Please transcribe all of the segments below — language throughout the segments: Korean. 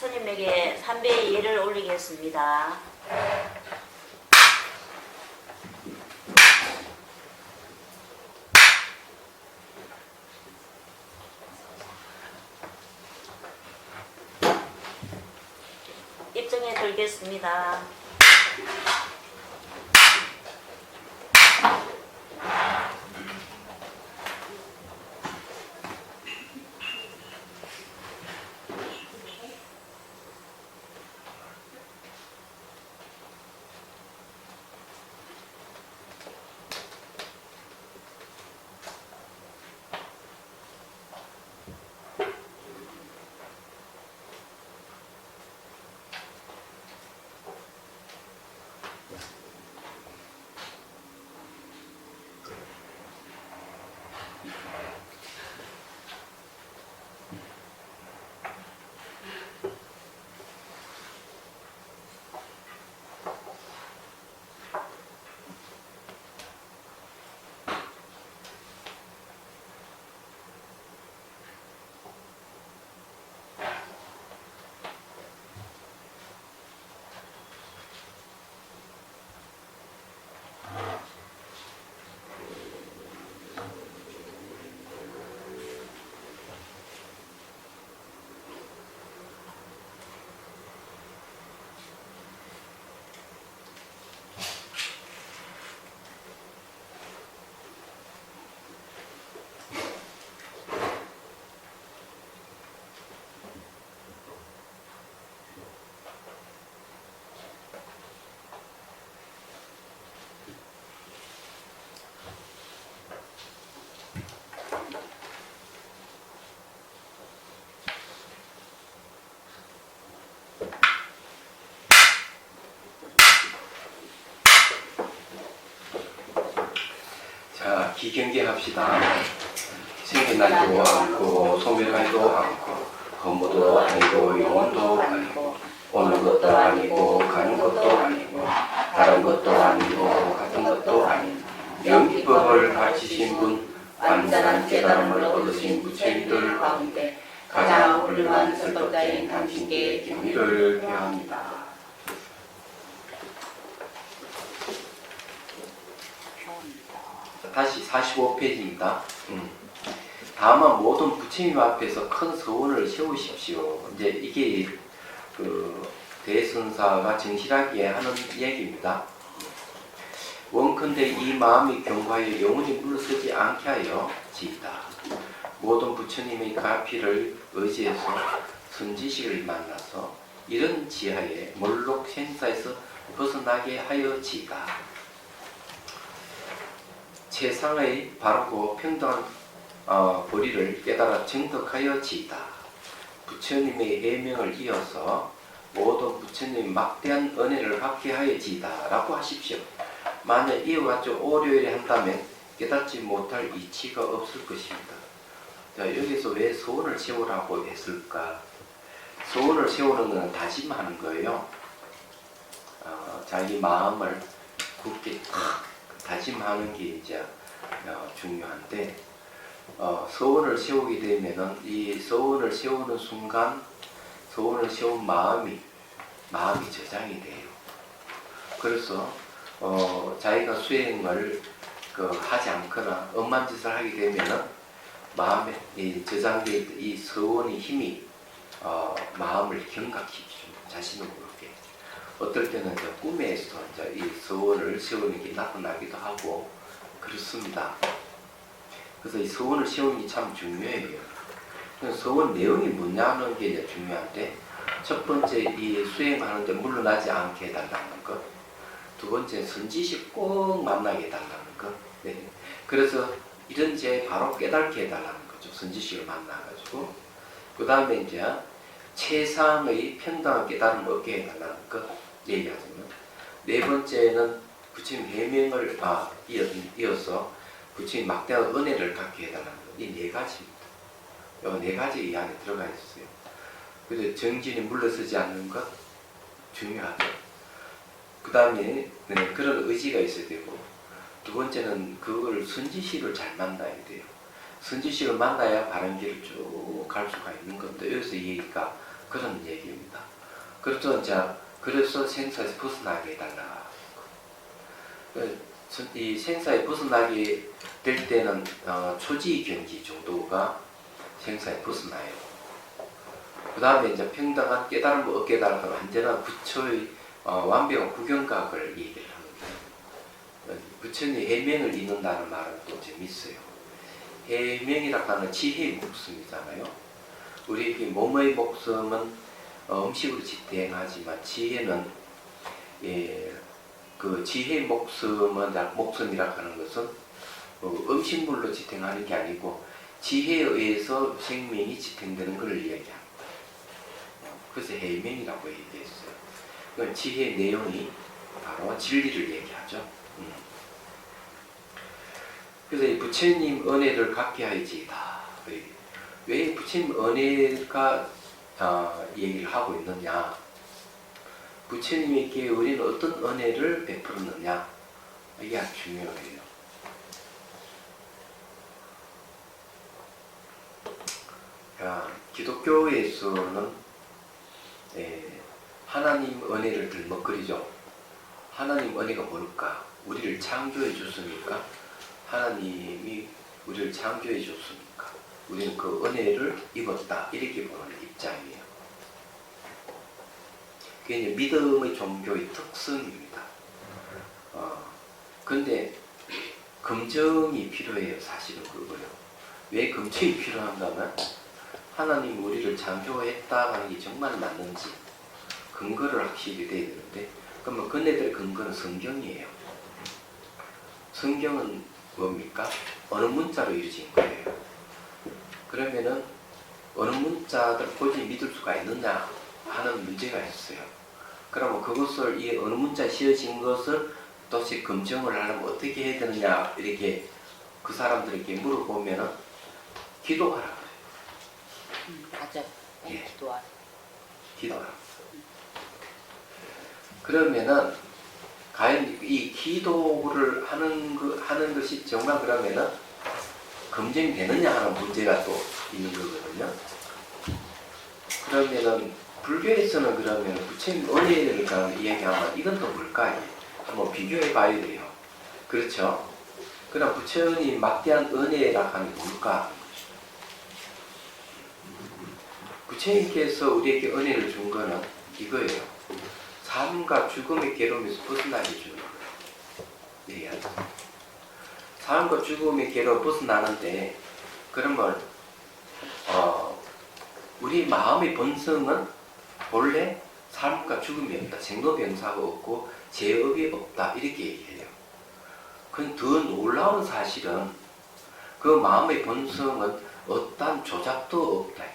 스님에게 3배의 예를 올리겠습니다. 입장에 들겠습니다. 자, 기경계합시다. 생일날도 않고 소멸날도 않고 허무도 아니고 영혼도 아니고 오는 것도 아니고 가는 것도 아니고 다른 것도 아니고 같은 것도 아닌 영기법을 가르치신 분, 완전한 깨달음을 얻으신 부처님들 가운데 가장 훌륭한 설법자인 당신께 경의를 표합니다. 다시 45페이지입니다. 다만 모든 부처님 앞에서 큰 서원을 세우십시오. 이제 이게 그 대선사가 정실하게 하는 얘기입니다. 원컨대 이 마음이 경과에 영원히 물러서지 않게 하여 지이다. 모든 부처님의 가피를 의지해서 선지식을 만나서 이런 지하에 몰록 생사에서 벗어나게 하여 지이다. 세상의 바르고 평등한 보리를 깨달아 정덕하여 지이다. 부처님의 예명을 이어서 모든 부처님의 막대한 은혜를 받게 하여 지이다 라고 하십시오. 만약 이와 같이 오려일에 한다면 깨닫지 못할 이치가 없을 것입니다. 자, 여기서 왜 소원을 세우라고 했을까? 소원을 세우는 것은 다짐하는 거예요. 자기 마음을 굳게 다짐하는 게 이제 중요한데, 소원을 세우게 되면은 이 소원을 세우는 순간 소원을 세운 마음이 저장이 돼요. 그래서 자기가 수행을 하지 않거나 엄한 짓을 하게 되면은 마음에 저장되어 있던 이 소원의 힘이 마음을 경각시켜줍니다. 자신을 모르게. 어떨 때는 꿈에서 이 소원을 세우는 게 나타나기도 하고 그렇습니다. 그래서 이 소원을 세우는 게 참 중요해요. 소원 내용이 뭐냐는 게 이제 중요한데, 첫 번째 이 수행하는데 물러나지 않게 해달라는 것, 두 번째 선지식 꼭 만나게 해달라는 것. 네. 그래서 이런 죄 바로 깨닫게 해달라는 거죠. 선지식을 만나가지고. 그 다음에 이제 최상의 평등한 깨달음을 얻게 해달라는 것 얘기하자면, 네 번째는 부처님 해명을 이어서 부처님 막대한 은혜를 갖게 해달라는 것. 이 네 가지입니다. 이 네 가지 이 안에 들어가 있어요. 그래서 정진이 물러서지 않는 것 중요하죠. 그 다음에 그런 의지가 있어야 되고, 두 번째는 그걸 선지식을 잘 만나야 돼요. 선지식을 만나야 바른 길을 쭉 갈 수가 있는 건데, 여기서 이 얘기가 그런 얘기입니다. 그렇죠. 자, 그래서 생사에서 벗어나게 해달라. 이 생사에 벗어나게 될 때는 초지경지 정도가 생사에 벗어나요. 그 다음에 이제 평등한 깨달음과 깨달음과 완전한 부처의 완벽한 구경각을 얘기를 합니다. 부처님이 해명을 잇는다는 말은 또 재밌어요. 해명이라고 하는 지혜의 목숨이잖아요. 우리 몸의 목숨은 음식으로 지탱하지만 지혜는 그 지혜의 목숨이라고 하는 것은 음식물로 지탱하는 게 아니고 지혜에 의해서 생명이 지탱되는 걸 이야기합니다. 그래서 해명이라고 얘기했어요. 지혜의 내용이 바로 진리를 얘기하죠. 그래서 이 부처님 은혜를 갖게 하여지이다. 왜 부처님 은혜가 얘기를 하고 있느냐? 부처님에게 우리는 어떤 은혜를 베풀었느냐? 이게 아주 중요해요. 기독교에서는 하나님 은혜를 들먹거리죠. 하나님 은혜가 뭘까? 우리를 창조해 줬으니까 하나님이 우리를 창조해 줬으니까 우리는 그 은혜를 입었다 이렇게 보는 입장이에요. 그게 이제 믿음의 종교의 특성입니다. 근데 검증이 필요해요. 사실은 그거요. 왜 검증이 필요한가면 하나님이 우리를 창조했다 하는 게 정말 맞는지 근거를 확실히 돼야 되는데, 그러면 그네들의 근거는 성경이에요. 성경은 뭡니까? 어느 문자로 이루어진 거예요. 그러면은 어느 문자들 굳이 믿을 수가 있느냐 하는 문제가 있어요. 그러면 그것을 이 어느 문자에 씌어진 것을 도대체 검증을 하려면 어떻게 해야 되느냐 이렇게 그 사람들에게 물어보면은 기도하라 그래요. 맞아요. 예. 기도하라. 그러면은 과연 이 기도를 하는 것이 정말 그러면은 검증되느냐 하는 문제가 또 있는 거거든요. 그러면은 불교에서는 그러면 부처님 은혜를 이야기하면 이건 또 뭘까요? 한번 비교해 봐야 돼요. 그렇죠? 그럼 부처님 막대한 은혜라 하는 게 뭘까? 부처님께서 우리에게 은혜를 준 거는 이거예요. 삶과 죽음의 괴로움에서 벗어나게 주는 거예요. 네, 삶과 죽음의 괴로움 벗어나는데, 그러면 우리 마음의 본성은 본래 삶과 죽음이 없다, 생로병사가 없고 죄업이 없다 이렇게 얘기해요. 그건 더 놀라운 사실은 그 마음의 본성은 어떠한 조작도 없다.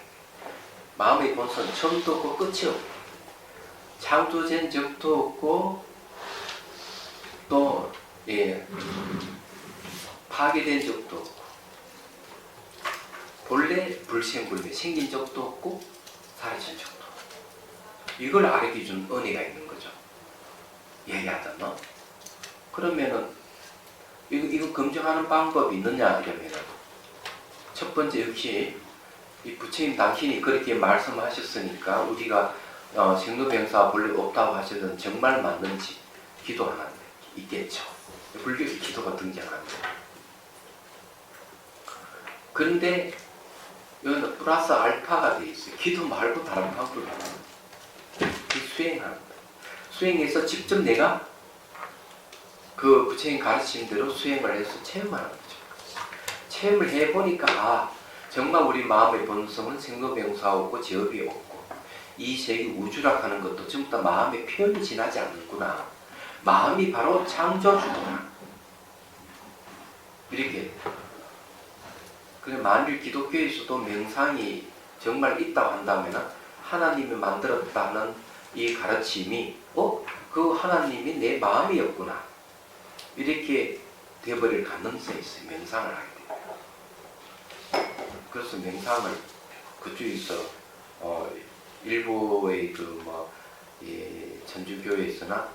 마음의 본성은 처음도 없고 끝이 없고 창조된 적도 없고 또 파괴된 적도 없고 본래 불생불멸 생긴 적도 없고 사라진 적도 없고 이걸 알게 준 은혜가 있는 거죠. 얘기하자면 그러면은 이거 검증하는 방법이 있느냐 이러면은 첫 번째 역시 이 부처님 당신이 그렇게 말씀하셨으니까 우리가 생로병사 본래 없다고 하셔도 정말 맞는지 기도하는 게 있겠죠. 불교에서 기도가 등장합니다. 그런데 여기는 플러스 알파가 되어 있어요. 기도 말고 다른 방법이 없어요. 수행하는 거예요. 수행해서 직접 내가 그 부처님 가르침대로 수행을 해서 체험하는 거죠. 체험을 해보니까 정말 우리 마음의 본성은 생로병사 없고 죄업이 없고 이 세계 우주라 하는 것도 전부 다 마음의 표현이 지나지 않는구나. 마음이 바로 창조주구나. 이렇게. 그래 만일 기독교에서도 명상이 정말 있다고 한다면 하나님이 만들었다는 이 가르침이 그 하나님이 내 마음이었구나. 이렇게 되어버릴 가능성이 있어요. 명상을 하게 돼요. 그래서 명상을 그쪽에서 일부의 천주교에서나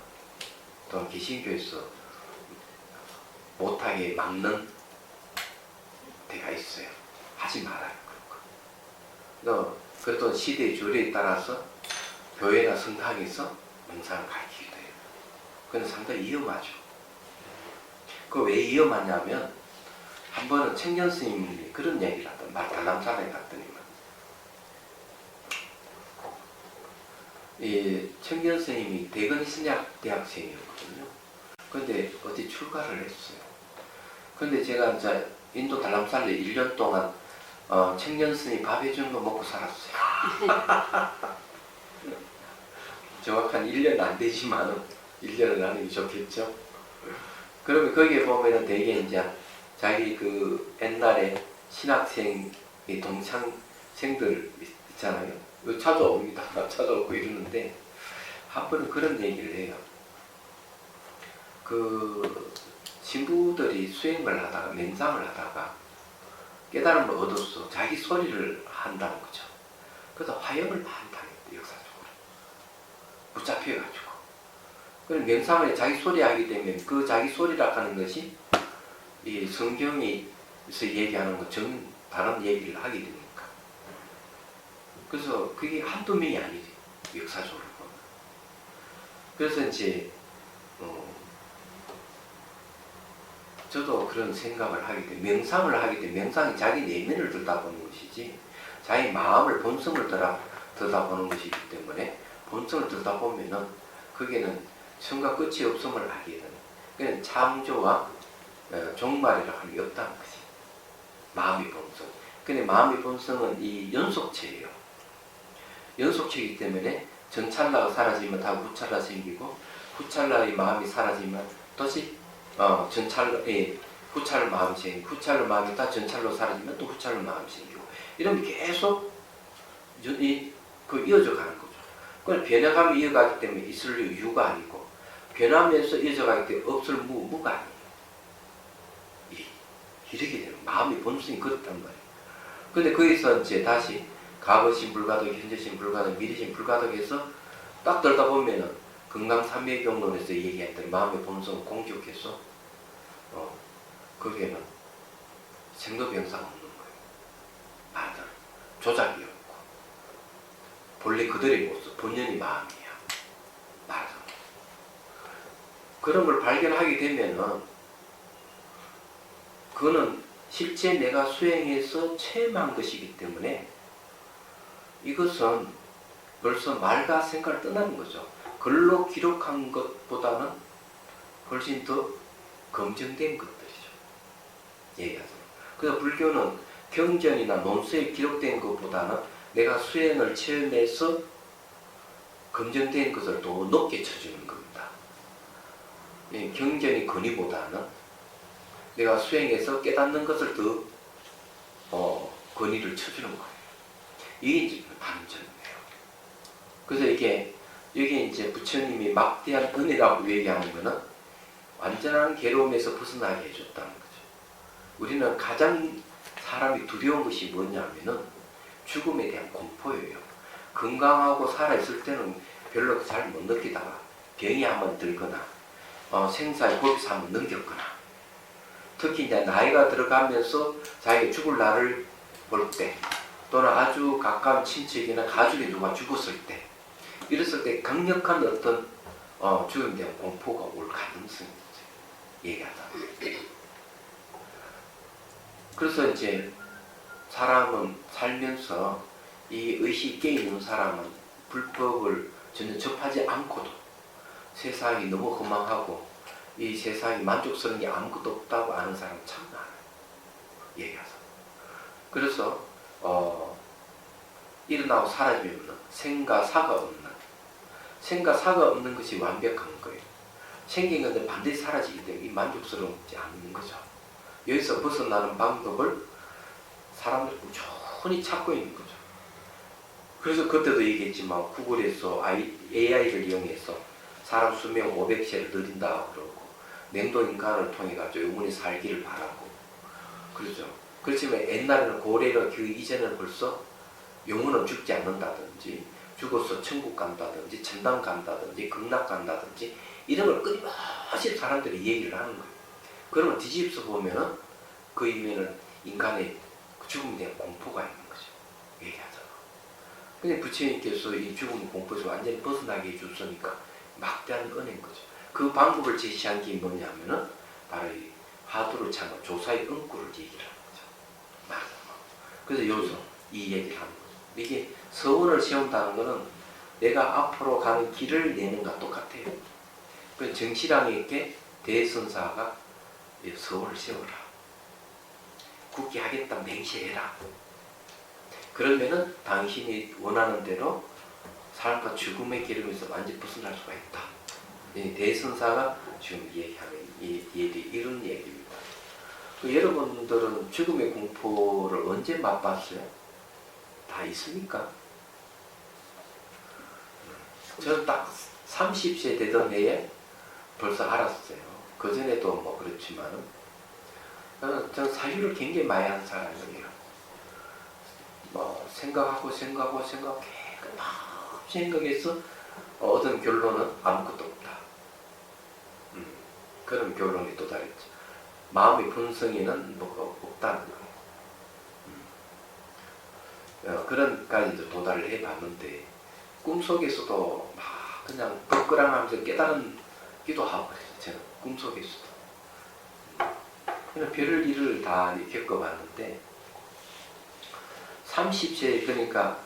또는 개신교에서 못하게 막는 데가 있어요. 하지 말아요. 그런 거. 그래도 시대의 조례에 따라서 교회나 성당에서 명상을 가르치기도 해요. 그건 상당히 위험하죠. 그 왜 위험하냐면 한 번은 청년 스님이 그런 얘기를 하던 달람산에 갔더니만 이 청년 스님이 대건 신약 대학생이었거든요. 근데 어디 출가를 했어요. 근데 제가 이제 인도 달람산에 1년 동안 청년 스님 밥 해주는 거 먹고 살았어요. 정확한 1년 안 되지만은 1년은 하는 게 좋겠죠. 그러면 거기에 보면은 되게 이제 자기 그 옛날에 신학생의 동창생들 있잖아요. 찾아옵니다. 찾아오고 이러는데 한 번은 그런 얘기를 해요. 그 신부들이 수행을 하다가 맹상을 하다가 깨달음을 얻어서 자기 소리를 한다는 거죠. 그래서 화형을 많이 당했대, 역사적으로. 붙잡혀가지고. 그럼 명상을 자기 소리 하기 때문에 그 자기 소리라 하는 것이 이 성경에서 얘기하는 것처럼 다른 얘기를 하게 됩니까? 그래서 그게 한두 명이 아니지, 역사적으로 보면. 그래서 이제 저도 그런 생각을 하게 돼. 명상을 하게 돼. 명상이 자기 내면을 들여다보는 것이지 자기 마음을 본성을 들여다보는 것이기 때문에 본성을 들여다보면은 거기에는 처음과 끝이 없음을 알게 되는. 그냥 창조와 종말이라 하는 게 없다는 거지. 마음의 본성. 근데 마음의 본성은 이 연속체예요. 연속체이기 때문에 전찰나가 사라지면 다 후찰나 생기고 후찰나의 마음이 사라지면 다시 후찰 마음이 생기고 후찰 마음이 다 전찰로 사라지면 또 후찰로 마음이 생기고 이러면 계속 이어져 가는 거죠. 그걸 변해가며 이어가기 때문에 있을 이유가 아니고 변하면서 이어져가기 때문에 없을 무가 아니에요. 이렇게 되는 마음의 본성이 그렇단 말이에요. 근데 거기서 이제 다시 과거신 불가독, 현재신 불가독, 미래신 불가독에서 딱 들다 보면은 금강삼昧경론에서 얘기했던 마음의 본성을 공격해서 거기에는 생로병사가 없는 거예요. 말들 조작이 없고 본래 그들의 모습, 본연의 마음이야. 말들 그런 걸 발견하게 되면은 그거는 실제 내가 수행해서 체험한 것이기 때문에 이것은 벌써 말과 생각을 떠나는 거죠. 글로 기록한 것보다는 훨씬 더 검증된 것들이죠. 얘기하자면. 그래서 불교는 경전이나 논서에 기록된 것보다는 내가 수행을 체험해서 검증된 것을 더 높게 쳐주는 겁니다. 경전의 권위보다는 내가 수행해서 깨닫는 것을 더 권위를 쳐주는 거예요. 이게 이제 반전이에요. 그래서 이게 이제 부처님이 막대한 은혜라고 얘기하는 거는 완전한 괴로움에서 벗어나게 해줬다는 거죠. 우리는 가장 사람이 두려운 것이 뭐냐면은 죽음에 대한 공포예요. 건강하고 살아있을 때는 별로 잘 못 느끼다가 병이 한번 들거나 생사의 고비에서 한번 넘겼거나 특히 이제 나이가 들어가면서 자기가 죽을 날을 볼 때 또는 아주 가까운 친척이나 가족이 누가 죽었을 때 이랬을 때 강력한 어떤 죽음에 대한 공포가 올 가능성이 있어요. 얘기하다. 그래서 이제 사람은 살면서 이 의식이 깨있는 사람은 불법을 전혀 접하지 않고도 세상이 너무 허망하고 이 세상이 만족스러운 게 아무것도 없다고 아는 사람 참 많아요. 얘기하자. 그래서 일어나고 사라지면 생과 사가 없는 생과 사가 없는 것이 완벽한 거예요. 생긴 건데 반드시 사라지기 때문에 이 만족스럽지 않는 거죠. 여기서 벗어나는 방법을 사람들이 꾸준히 찾고 있는 거죠. 그래서 그때도 얘기했지만 구글에서 AI를 이용해서 사람 수명 500세를 늘린다고 그러고 냉동 인간을 통해 가지고 영원히 살기를 바라고 그러죠. 그렇지만 옛날에는 고래가 그 이전에 벌써 영혼은 죽지 않는다든지 죽어서 천국 간다든지 천당 간다든지 극락 간다든지 이런 걸 끊임없이 사람들이 얘기를 하는 거예요. 그러면 뒤집어서 보면은 그 이면은 인간의 죽음에 대한 공포가 있는 거죠. 얘기하자면. 근데 부처님께서 이 죽음 공포에서 완전히 벗어나게 해줬으니까 막대한 은혜인 거죠. 그 방법을 제시한 게 뭐냐면은 바로 이 화두를 참아 조사의 은구를 얘기를 하는 거죠. 그래서 여기서 이 얘기를 하는 거죠. 이게 서원을 세운다는 거는 내가 앞으로 가는 길을 내는 것과 똑같아요. 그 정실왕에게 대선사가 서원을 세워라. 굳게 하겠다 맹세해라. 그러면은 당신이 원하는 대로 삶과 죽음의 길에서 완전히 벗어날 수가 있다. 대선사가 지금 얘기하는 이런 얘기입니다. 여러분들은 죽음의 공포를 언제 맛봤어요? 다 있습니까? 저는 딱 30세 되던 해에 벌써 알았어요. 그 전에도 뭐 그렇지만은 저는 사유를 굉장히 많이 한 사람이에요. 뭐 생각하고 막 생각해서 얻은 결론은 아무것도 없다. 그런 결론이 도달했죠. 마음의 본성에는 뭐가 없다는 거예요. 그런까지도 도달을 해봤는데 꿈속에서도 막 그냥 끄끄랑하면서 깨달은기도 하고 그래서 제가 꿈속에서도 그냥 별을 일을 다 겪어봤는데 30세 그러니까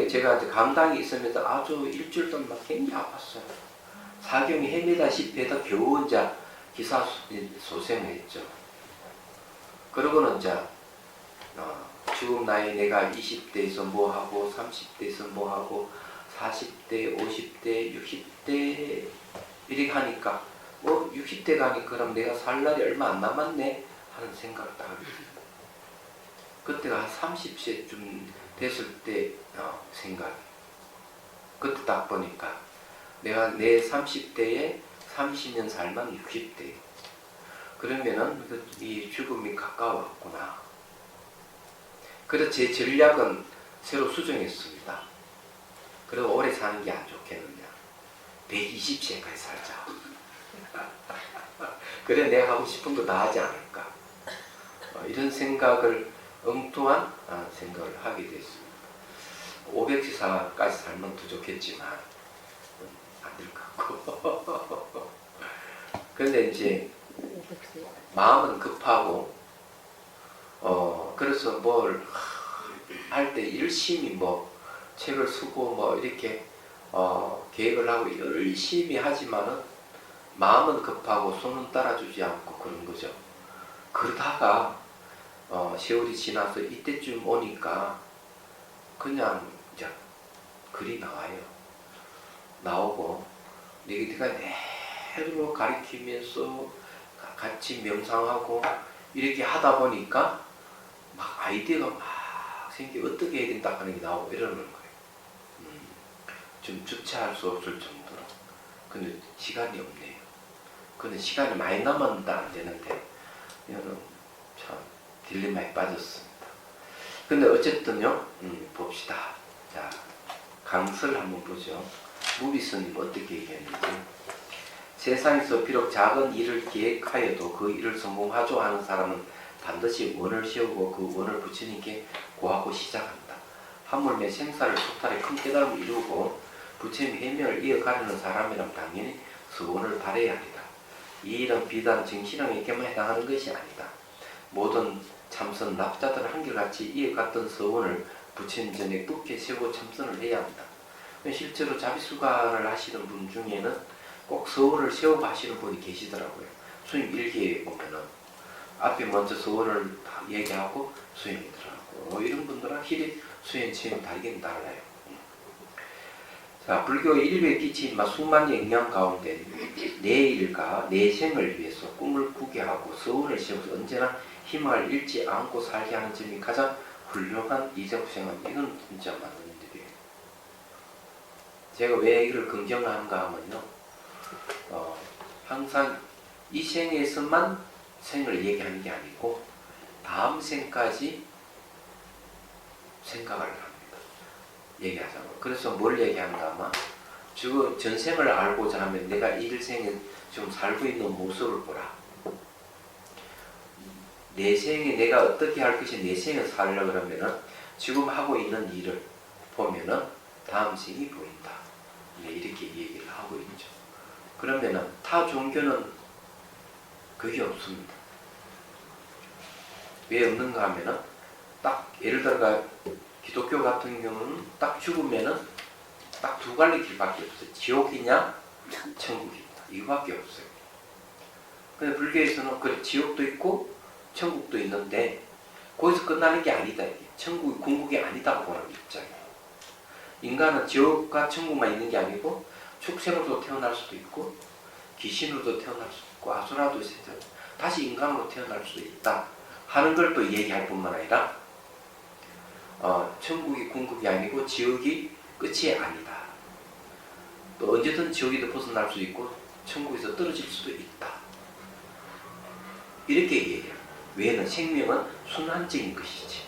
제가 강당에 있으면서 아주 일주일 동안 막 굉장히 아팠어요. 사경이 헤매다시피 해도 겨우 이제 기사소생을 했죠. 그러고는 이제 지금 나이 내가 20대에서 뭐하고 30대에서 뭐하고 40대, 50대, 60대 이렇게 하니까 뭐 60대 가니까 그럼 내가 살 날이 얼마 안 남았네 하는 생각을 딱 하게 됐어요. 그때가 한 30세쯤 됐을 때 생각. 그때 딱 보니까 내가 내 30대에 30년 살면 60대. 그러면은 이 죽음이 가까웠구나. 그래서 제 전략은 새로 수정했습니다. 그리고 오래 사는 게 안 좋겠느냐. 120세까지 살자. 그래 내가 하고 싶은 거 다 하지 않을까. 이런 생각을 엉뚱한 생각을 하게 됐습니다. 500세까지 살면 더 좋겠지만 안 될 것 같고. 그런데 이제 마음은 급하고 그래서 뭘 할 때 열심히 뭐 책을 쓰고 뭐 이렇게 계획을 하고 열심히 하지만은 마음은 급하고 손은 따라주지 않고 그런 거죠. 그러다가 세월이 지나서 이때쯤 오니까 그냥 이제 글이 나와요. 나오고 네가 내로 가르치면서 같이 명상하고 이렇게 하다 보니까 막 아이디어가 막 생기 어떻게 해야 된다 하는 게 나오고 이러는 거예요. 좀 주체할 수 없을 정도로. 근데 시간이 없네요. 근데 시간이 많이 남았는데 안 되는데 이거는 참 딜레마에 빠졌습니다. 근데 어쨌든요, 봅시다. 자, 강설 한번 보죠. 무비스님 어떻게 얘기했는지. 세상에서 비록 작은 일을 계획하여도 그 일을 성공하죠 하는 사람은 반드시 원을 세우고 그 원을 부처님께 고하고 시작한다. 하물며 생사를 소탈해 큰 깨달음을 이루고 부처님의 해명을 이어가려는 사람이라면 당연히 서원을 바라야 합니다. 이 일은 비단 정신왕에게만 해당하는 것이 아니다. 모든 참선 납자들 한결같이 이어갔던 서원을 부처님 전에 굳게 세우고 참선을 해야 합니다. 실제로 자비수관을 하시는 분 중에는 꼭 서원을 세우고 하시는 분이 계시더라고요. 수임 일기에 보면은 앞에 먼저 서원을 다 얘기하고 수행이 들어가고 이런 분들은 확실히 수행 체험이 다르긴 달라요. 자, 불교 일부에 끼친 수많은 영향 가운데 내 일과 내 생을 위해서 꿈을 꾸게 하고 서원을 세워서 언제나 희망을 잃지 않고 살게 하는 점이 가장 훌륭한 이생후생활. 이건 진짜 맞는 일이에요. 제가 왜 이걸 긍정하는가 하면요, 항상 이 생에서만 생을 얘기하는 게 아니고 다음 생까지 생각을 합니다. 얘기하자면. 그래서 뭘 얘기한다 하면 지금 전생을 알고자 하면 내가 일생에 지금 살고 있는 모습을 보라. 내 생에 내가 어떻게 할 것이 내 생을 살려고 그러면은 지금 하고 있는 일을 보면은 다음 생이 보인다. 네, 이렇게 얘기를 하고 있죠. 그러면은 타 종교는 그게 없습니다. 왜 없는가 하면은 딱 예를 들어가 기독교 같은 경우는 딱 죽으면은 딱 두 갈래 길밖에 없어요. 지옥이냐 천국이냐 이거밖에 없어요. 근데 불교에서는 그 지옥도 있고 천국도 있는데 거기서 끝나는 게 아니다. 이게 천국이 궁극이 아니다고 보는 입장이에요. 인간은 지옥과 천국만 있는 게 아니고 축생으로도 태어날 수도 있고 귀신으로도 태어날 수도 있고 아수라도 있어요. 다시 인간으로 태어날 수도 있다 하는 걸 또 얘기할 뿐만 아니라 천국이 궁극이 아니고 지옥이 끝이 아니다. 또 언제든 지옥에도 벗어날 수 있고 천국에서 떨어질 수도 있다. 이렇게 얘기해요. 왜는 생명은 순환적인 것이지.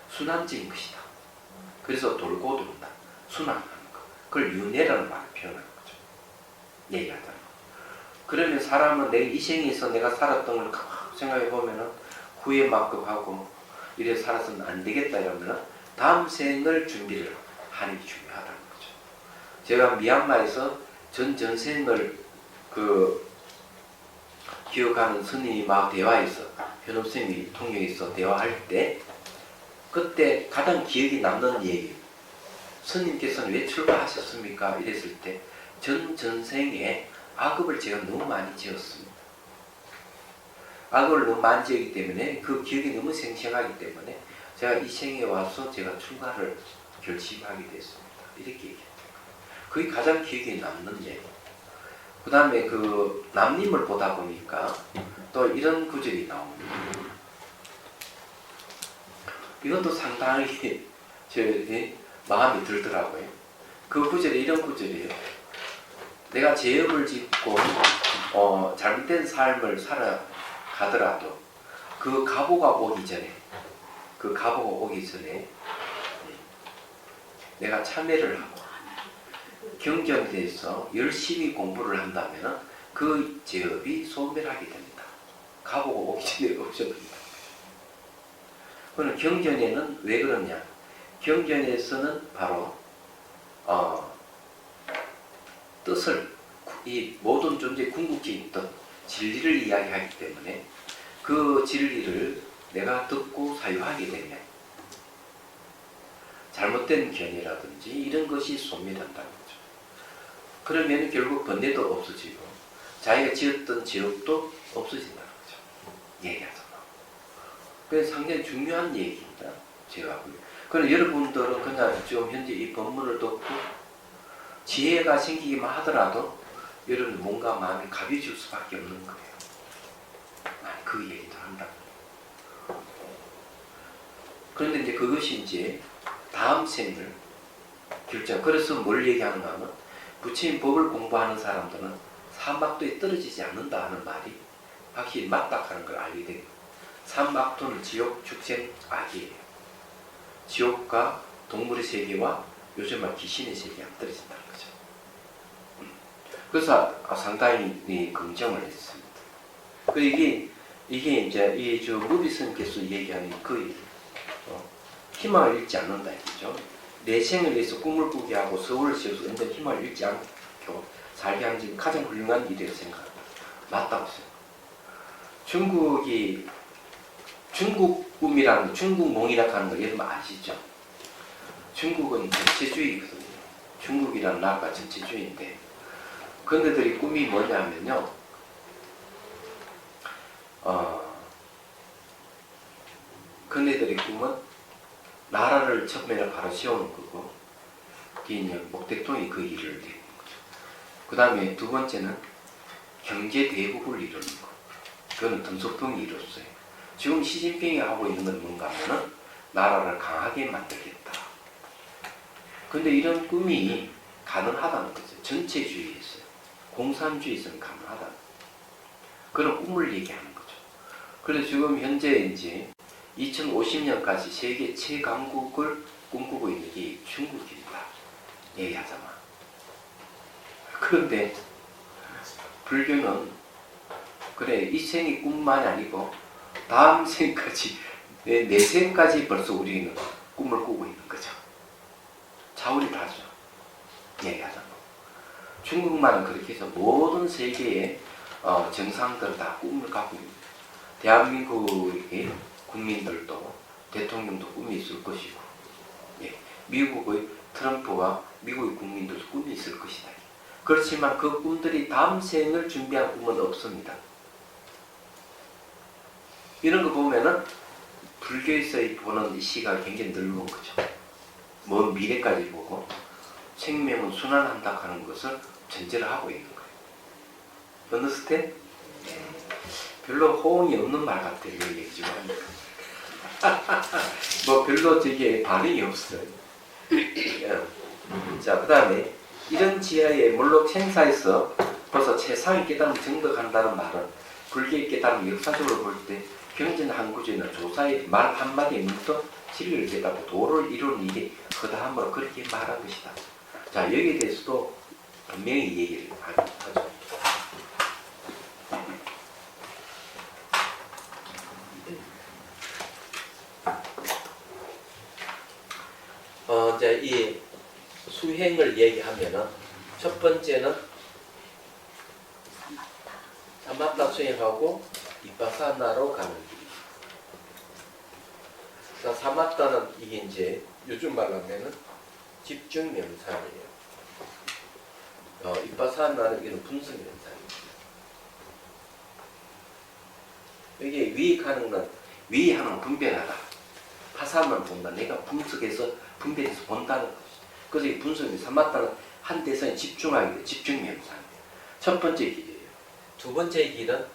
순환적인 것이다. 그래서 돌고 돈다. 순환하는 것. 그걸 윤회라는 말을 표현하는 거죠. 얘기하자면. 그러면 사람은 내 이 생에서 내가 살았던 걸 생각해 보면은 후회만급하고 이래 살아서는 안 되겠다 이러면은 다음 생을 준비를 하는 게 중요하다는 거죠. 제가 미얀마에서 전생을 기억하는 스님하고 대화해서 현업 스님이 통역해서 대화할 때 그때 가장 기억이 남는 얘기 스님께서는 왜 출가하셨습니까? 이랬을 때 전생에 악업을 제가 너무 많이 지었습니다. 악업을 너무 많이 지었기 때문에 그 기억이 너무 생생하기 때문에 제가 이 생에 와서 제가 출가를 결심하게 됐습니다. 이렇게 얘기했어요. 그게 가장 기억에 남는 얘기. 그 다음에 그 남님을 보다 보니까 또 이런 구절이 나옵니다. 이것도 상당히 제 마음이 들더라고요. 그 구절에 이런 구절이에요. 내가 죄업을 짓고 잘못된 삶을 살아가더라도 그 가보가 오기 전에 내가 참회를 하고 경전에 대해서 열심히 공부를 한다면 그 죄업이 소멸하게 됩니다. 가보가 오기 전에 없어도 됩니다. 그럼 경전에는 왜 그러냐? 경전에서는 바로 뜻을 이 모든 존재의 궁극적인 뜻, 진리를 이야기하기 때문에 그 진리를 내가 듣고 사유하게 되면 잘못된 견해라든지 이런 것이 소멸한다는 거죠. 그러면 결국 번뇌도 없어지고 자기가 지었던 지옥도 없어진다는 거죠. 얘기하잖아. 그래서 상당히 중요한 얘기입니다. 제가 그럼 여러분들은 그냥 지금 현재 이 본문을 듣고 지혜가 생기기만 하더라도 여러분 뭔가 마음이 가벼워질 수밖에 없는 거예요. 그 얘기도 한다. 그런데 이제 그것이 이제 다음 생을 결정. 그래서 뭘 얘기하는가 하면 부처님 법을 공부하는 사람들은 삼박도에 떨어지지 않는다 하는 말이 확실히 맞다 하는 걸 알게 됩니다. 삼박도는 지옥, 축생, 악이에요. 지옥과 동물의 세계와 요즘 말 귀신의 세계가 떨어진다는 거죠. 그래서 상당히 긍정을 했습니다. 이게 이제 이 무비 스님께서 얘기하는 그 얘기. 희망을 잃지 않는다 이거죠. 내 생을 위해서 꿈을 꾸게 하고 서울을 지어서 완전 희망을 잃지 않고 살게 하는 게 가장 훌륭한 일이라고 생각합니다. 맞다고 생각합니다. 중국 꿈이라는 중국몽이라고 하는 거 여러분 아시죠? 중국은 전체주의거든요. 중국이라는 나라가 전체주의인데 그네들이 꿈이 뭐냐면요. 그네들의 꿈은 나라를 처음에는 바로 세우는 거고 목대통이 그 일을 내는 거죠. 그 다음에 두 번째는 경제 대국을 이루는 거. 그거는 덤석통이 이뤘어요. 지금 시진핑이 하고 있는 건 뭔가 하면은 나라를 강하게 만들겠다. 근데 이런 꿈이 가능하다는 거죠. 전체주의에서요. 공산주의에서는 가능하다는 그런 꿈을 얘기하는 거죠. 그래서 지금 현재 이제 2050년까지 세계 최강국을 꿈꾸고 있는 게 중국입니다. 얘기하자면. 그런데 불교는 그래 이 생이 꿈만이 아니고 다음 생까지 내생까지 벌써 우리는 꿈을 꾸고 있는 거죠. 차원이 다르죠. 얘기하자면. 중국만은 그렇게 해서 모든 세계의 정상들 다 꿈을 갖고 있습니다. 대한민국의 국민들도 대통령도 꿈이 있을 것이고, 예, 미국의 트럼프와 미국의 국민들도 꿈이 있을 것이다. 그렇지만 그 꿈들이 다음 생을 준비한 꿈은 없습니다. 이런 거 보면은 불교에서 보는 이 시각이 굉장히 넓은 거죠. 먼 미래까지 보고 생명은 순환한다 하는 것을 전제를 하고 있는 거예요. understand? 별로 호응이 없는 말 같아요. 이 얘기 지금 하니까. 뭐 별로 저게 반응이 없어요. 자, 그 다음에 이런 지하에 물론 생사에서 벌써 최상의 깨달음을 정득한다는 말은 불교의 깨달음 역사적으로 볼 때 경전한구조에는 조사의 말 한마디에 문득 진리를 깨닫고 도를 이루는 일이 허다함으로 그렇게 말한 것이다. 자, 여기에 대해서도 분명히 얘기를 하죠. 이제 이 수행을 얘기하면은 첫 번째는 사마타 수행하고 이빠사나로 가는 길. 자, 사마타는 이게 이제 요즘 말로 하면은 집중 명상이에요. 이빠사나는 이런 분석 명상이에요. 여기 위익하는 건 위하는 분별하다. 파사는 본다. 내가 분석해서 분별해서 본다는 것이죠. 그래서 이 분석이 사마타는 한 대상에 집중하게 돼요. 집중 명상이에요. 첫 번째 길이에요. 두 번째 길은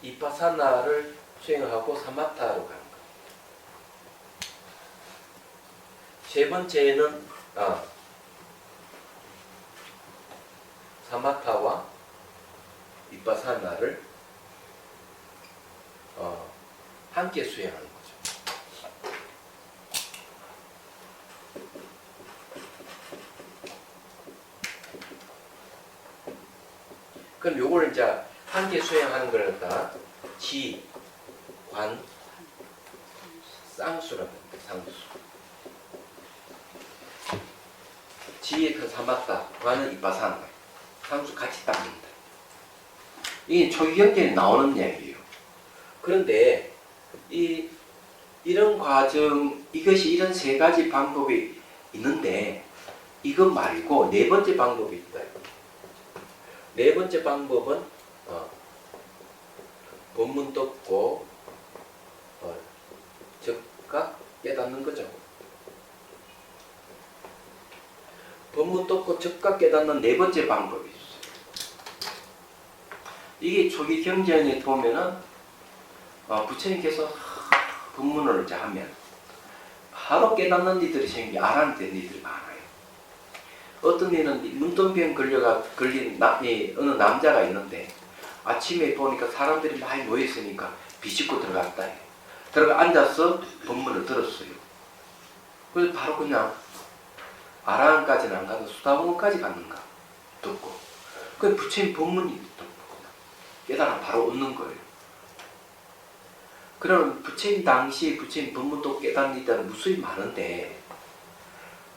이빠사나를 수행하고 사마타로 가는 거예요. 세 번째는 사마타와 이빠사나를 함께 수행하는 거죠. 그럼 요걸 이제 함께 수행하는 걸 갖다 지, 관, 쌍수라고 합니다. 쌍수. 지의 그 사마타, 관은 이빠사나, 쌍수 같이 닦는다. 이게 초기경전에 나오는 이야기예요. 그런데 이런 과정, 이것이 이런 세 가지 방법이 있는데 이것 말고 네 번째 방법이 있다. 네 번째 방법은 본문 듣고 즉각 깨닫는 거죠. 본문 듣고 즉각 깨닫는 네 번째 방법이 있어요. 이게 초기 경전에 보면은 부처님께서 본문을 이제 하면 바로 깨닫는 이들이 생기, 알아는 되는 이들이 많아요. 어떤 이는 눈동병 걸린 어느 남자가 있는데 아침에 보니까 사람들이 많이 모여있으니까 비집고 들어갔다. 들어가 앉아서 본문을 들었어요. 그래서 바로 그냥 아라한까지는 안 가도 수다봉까지 갔는가 듣고 그 부처님 본문이 듣고 깨달아 바로 얻는 거예요. 그럼 부처님 당시 부처님 본문도 깨닫는 이들은 무수히 많은데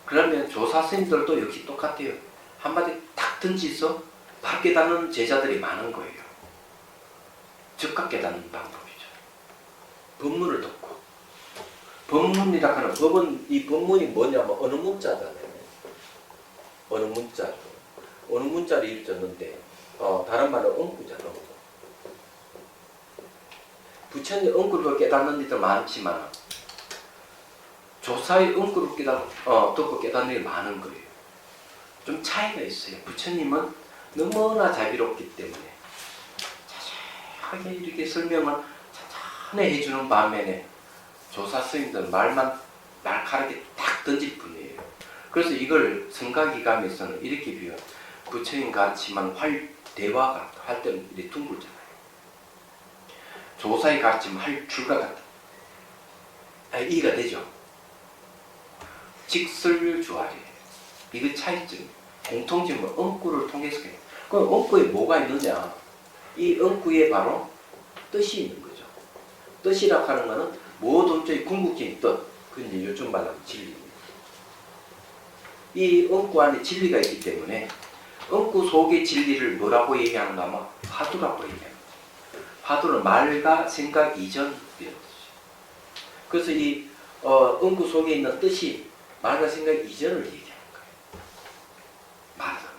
그러면 조사 스님들도 역시 똑같아요. 한마디 탁 던지서 바로 깨닫는 제자들이 많은 거예요. 즉각 깨닫는 방법이죠. 법문을 듣고 법문이라 하는 법은 이 법문이 뭐냐면 어느 문자잖아요. 어느 문자죠. 어느 문자를 읽었는데 다른 말은 엉구잖아. 부처님 엉구를 깨닫는 이들 많지만 조사의 엉구를 듣고 깨닫는 일이 많은 거예요. 좀 차이가 있어요. 부처님은 너무나 자비롭기 때문에 자세하게 이렇게 설명을 천천히 해주는 반면에 조사 스님들 말만 날카롭게 딱 던질 뿐이에요. 그래서 이걸 성가기감에서는 이렇게 비유 부처님 같지만 대화가 할 때는 이렇게 둥글잖아요. 조사에 같지만 할줄과 같다. 이해가 되죠? 직설주알이에요. 이거 차이점, 공통점은 엉구를 통해서 그럼 엉구에 뭐가 있느냐? 이 엉구에 바로 뜻이 있는 거죠. 뜻이라고 하는 것은 모든 저희 궁극적인 뜻, 그 이제 요즘 말하는 진리입니다. 이 엉구 안에 진리가 있기 때문에 엉구 속의 진리를 뭐라고 얘기하는가 하면 화두라고 얘기합니다. 화두는 말과 생각 이전이라는 뜻이죠. 그래서 이 엉구 속에 있는 뜻이 말과 생각 이전을 얘기하는 거예요. 말하자면.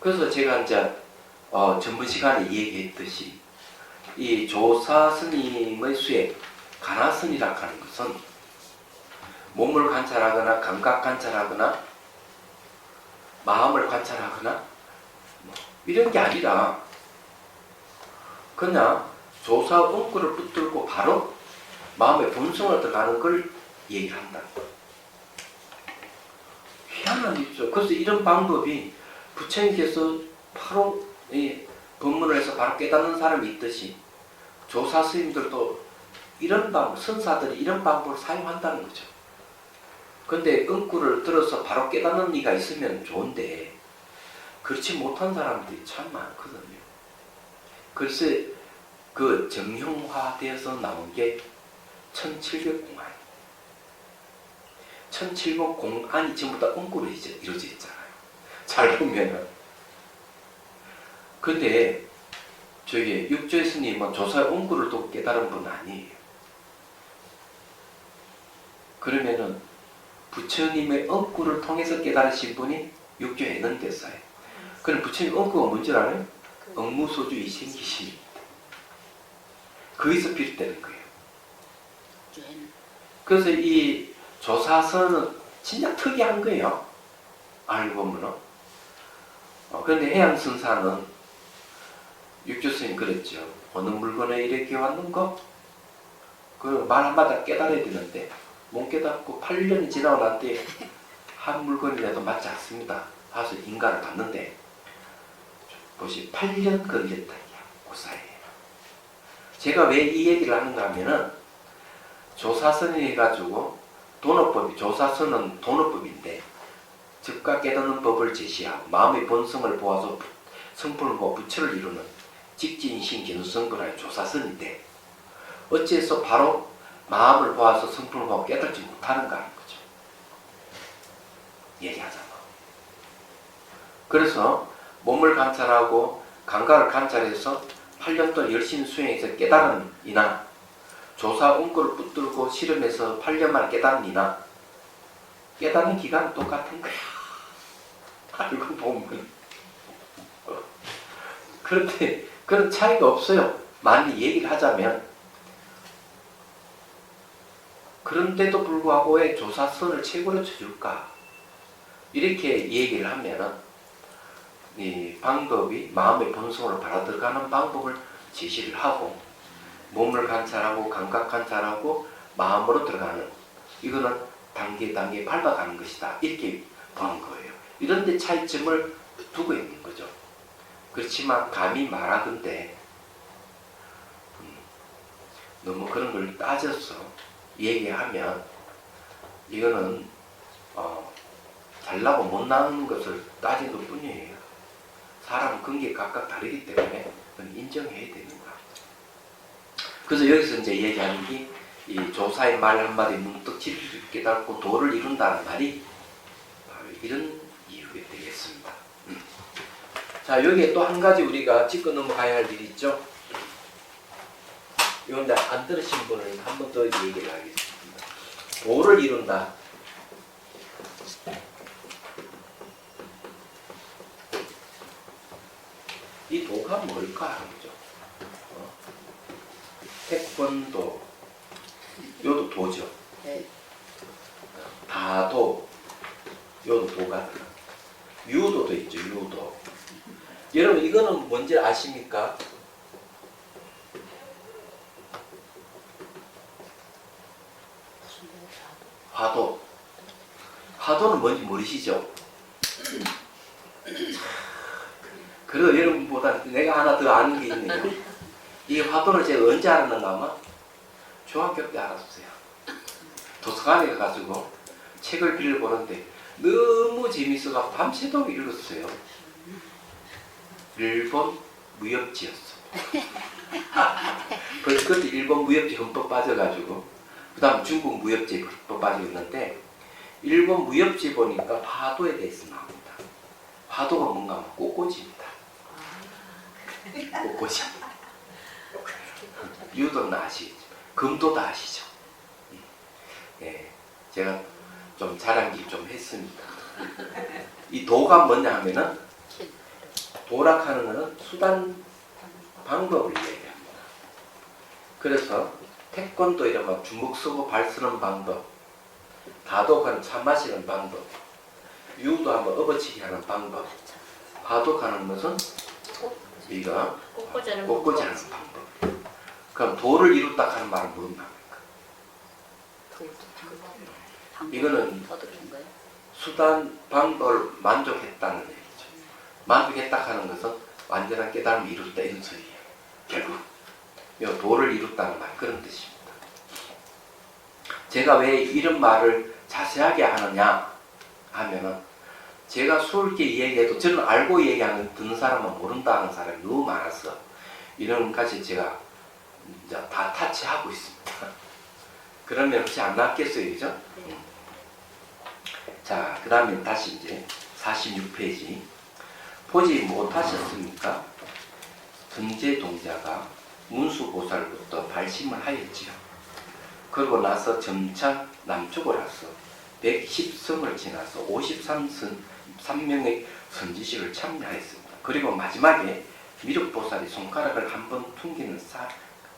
그래서 제가 이제 전번 시간에 얘기했듯이 이 조사 스님의 수행, 가나선이라고 하는 것은 몸을 관찰하거나 감각 관찰하거나 마음을 관찰하거나 이런 게 아니라 그냥 조사 엉구를 붙들고 바로 마음의 본성을 들어가는 걸 얘기한다. 희한한 일이죠. 그래서 이런 방법이 부처님께서 바로 이 법문을 해서 바로 깨닫는 사람이 있듯이 조사 스님들도 이런 방법, 선사들이 이런 방법을 사용한다는 거죠. 근데 엉구를 들어서 바로 깨닫는 이가 있으면 좋은데 그렇지 못한 사람들이 참 많거든요. 그래서 그 정형화되어서 나온 게 1700공안. 1700공안이 전부 다 엉구로 이루어져 있잖아요. 잘 보면은. 근데 저기 육조의 스님은 조사의 엉구를 또 깨달은 분 아니에요. 그러면은 부처님의 엉구를 통해서 깨달으신 분이 육조에 해능됐어요. 그럼 부처님 엉구가 뭔지 알아요? 억무소주 이생기심입니다. 거기서 비롯되는 거예요. 그래서 이 조사선은 진짜 특이한 거예요. 알고 보면은. 그런데 해양선사는 육조스님 그랬죠. 어느 물건에 이렇게 왔는가? 그 말 한마디 깨달아야 되는데 못 깨닫고 8년이 지나고 난 뒤에 한 물건이라도 맞지 않습니다. 하서 인간을 봤는데 보시 8년 걸렸다. 그 사이에. 제가 왜 이 얘기를 하는가 하면은 조사선이 해가지고 도노법이, 조사선은 도노법인데 즉각 깨닫는 법을 제시하고 마음의 본성을 보아서 성품을 보아 부처를 이루는 직진신 견성거라의 조사선인데 어째서 바로 마음을 보아서 성품을 보아 깨닫지 못하는가 하는 거죠. 얘기하자면. 그래서 몸을 관찰하고 감각을 관찰해서 8년 동안 열심히 수행해서 깨달은 이나 조사 엉구를 붙들고 실험해서 8년 만에 깨달은 이나 깨닫는 기간은 똑같은 거야. 알고 보면. 그런데 그런 차이가 없어요. 많이 얘기를 하자면. 그런데도 불구하고 왜 조사선을 최고로 쳐줄까? 이렇게 얘기를 하면은 이 방법이 마음의 본성으로 바로 들어가는 방법을 제시를 하고 몸을 관찰하고 감각 관찰하고 마음으로 들어가는 이거는 단계 밟아가는 것이다. 이렇게 보는 거예요. 이런 데 차이점을 두고 있는 거죠. 그렇지만 감히 말하건대 너무 그런 걸 따져서 얘기하면 이거는 잘나고 못나는 것을 따진 것 뿐이에요. 사람 근기에 각각 다르기 때문에 그건 인정해야 되는 거야. 그래서 여기서 이제 얘기하는 게 이 조사의 말 한마디 문득 진리를 깨닫고 도를 이룬다는 말이 바로 이런 이유가 되겠습니다. 자, 여기에 또 한 가지 우리가 짚고 넘어가야 할 일이 있죠. 이건 안 들으신 분은 한 번 더 얘기를 하겠습니다. 도를 이룬다. 이 도가 뭘까 하는 거죠. 태권도, 요도 도죠. 다도, 요도 도가 들어. 유도도 있죠. 유도. 여러분 이거는 뭔지 아십니까? 화도. 화도는 뭔지 모르시죠? 그리고 여러분보다 내가 하나 더 아는 게 있네요. 이 화도를 제가 언제 알았는가 하면 중학교 때 알았어요. 도서관에 가가지고 책을 빌려보는데 너무 재밌어서 밤새도록 읽었어요. 일본 무협지였어. 그래서 그때 일본 무협지 흠뻑 빠져가지고 그 다음 중국 무협지 흠뻑 빠져있는데 일본 무협지 보니까 화도에 대해서 나옵니다. 화도가 뭔가 꽃꽂이입니다. 꽃꽂이. 유도는 아시겠죠. 금도도 아시죠. 예, 제가 좀 자랑질 좀 했습니다. 이 도가 뭐냐 하면은 도락하는 것은 수단 방법을 얘기합니다. 그래서 태권도 이러면 주먹 쓰고 발 쓰는 방법, 다독하는 차 마시는 방법, 유도하면 업어치기 하는 방법, 화독하는 것은 이거 꽃꽂이 하는 방법. 그럼 도를 이루다 하는 말은 뭔가? 이거는 수단 방법을 만족했다는 얘기죠. 만족했다 하는 것은 완전한 깨달음을 이뤘다 이런 소리예요. 결국 이 도를 이뤘다는 말 그런 뜻입니다. 제가 왜 이런 말을 자세하게 하느냐 하면은 제가 수월하게 얘기해도 저는 알고 얘기하는 듣는 사람은 모른다는 사람이 너무 많아서 이런 것까지 제가 이제 다 타치하고 있습니다. 그러면 혹시 안 낫겠어요, 그죠? 자, 그 다음에 다시 이제 46페이지. 보지 못하셨습니까? 선제동자가 문수보살부터 발심을 하였지요. 그러고 나서 점차 남쪽을 와서 110성을 지나서 53명의 선지식을 참여하였습니다. 그리고 마지막에 미륵보살이 손가락을 한번 퉁기는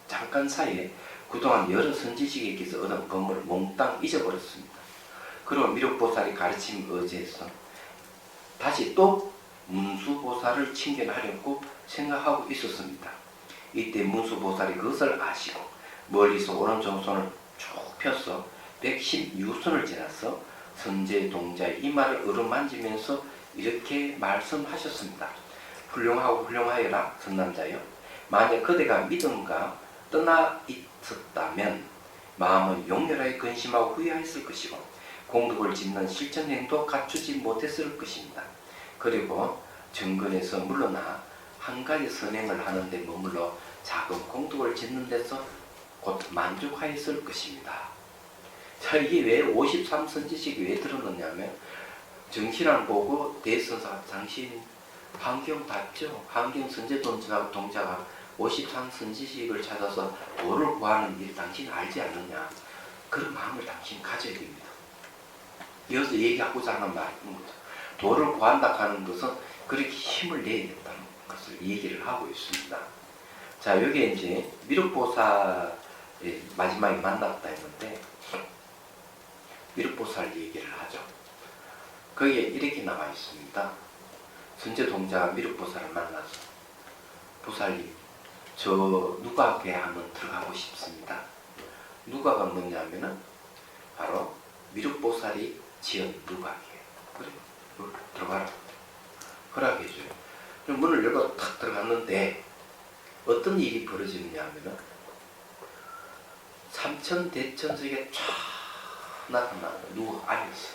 잠깐 사이에 그동안 여러 선지식에게서 얻은 법문을 몽땅 잊어버렸습니다. 그리고 미륵보살이 가르침 의지해서 다시 또 문수보살을 칭견하려고 생각하고 있었습니다. 이때 문수보살이 그것을 아시고 멀리서 오른정손을 쭉 펴서 116선을 지나서 선제동자의 이마를 어루만지면서 이렇게 말씀하셨습니다. 훌륭하고 훌륭하여라 선남자여. 만약 그대가 믿음과 떠나 있었다면 마음은 용렬하게 근심하고 후회했을 것이고 공덕을 짓는 실천행도 갖추지 못했을 것입니다. 그리고 정근에서 물러나 한 가지 선행을 하는데 머물러 작은 공덕을 짓는 데서 곧 만족하였을 것입니다. 자, 이게 왜 53선지식이 왜 들었느냐면 정신을 보고 대선사 당신 환경 닿죠? 환경 선제동자가 53선지식을 찾아서 도를 구하는 일 당신 알지 않느냐? 그런 마음을 당신 가져야 됩니다. 여기서 얘기하고자 하는 말입니다. 도를 구한다 하는 것은 그렇게 힘을 내야 된다는 것을 얘기를 하고 있습니다. 자, 여기에 이제 미륵보살의 마지막에 만났다 했는데 미륵보살 얘기를 하죠. 거기에 이렇게 나와 있습니다. 선제동자가 미륵보살을 만나서 보살님, 저 누가께 한번 들어가고 싶습니다. 누가가 뭐냐면은 바로 미륵보살이 지은 누가이에요. 그래, 들어가라. 허락해줘요. 그럼 문을 열고 탁 들어갔는데 어떤 일이 벌어지느냐 하면은 삼천대천석에 쫙 나타나는 누가 아니었어.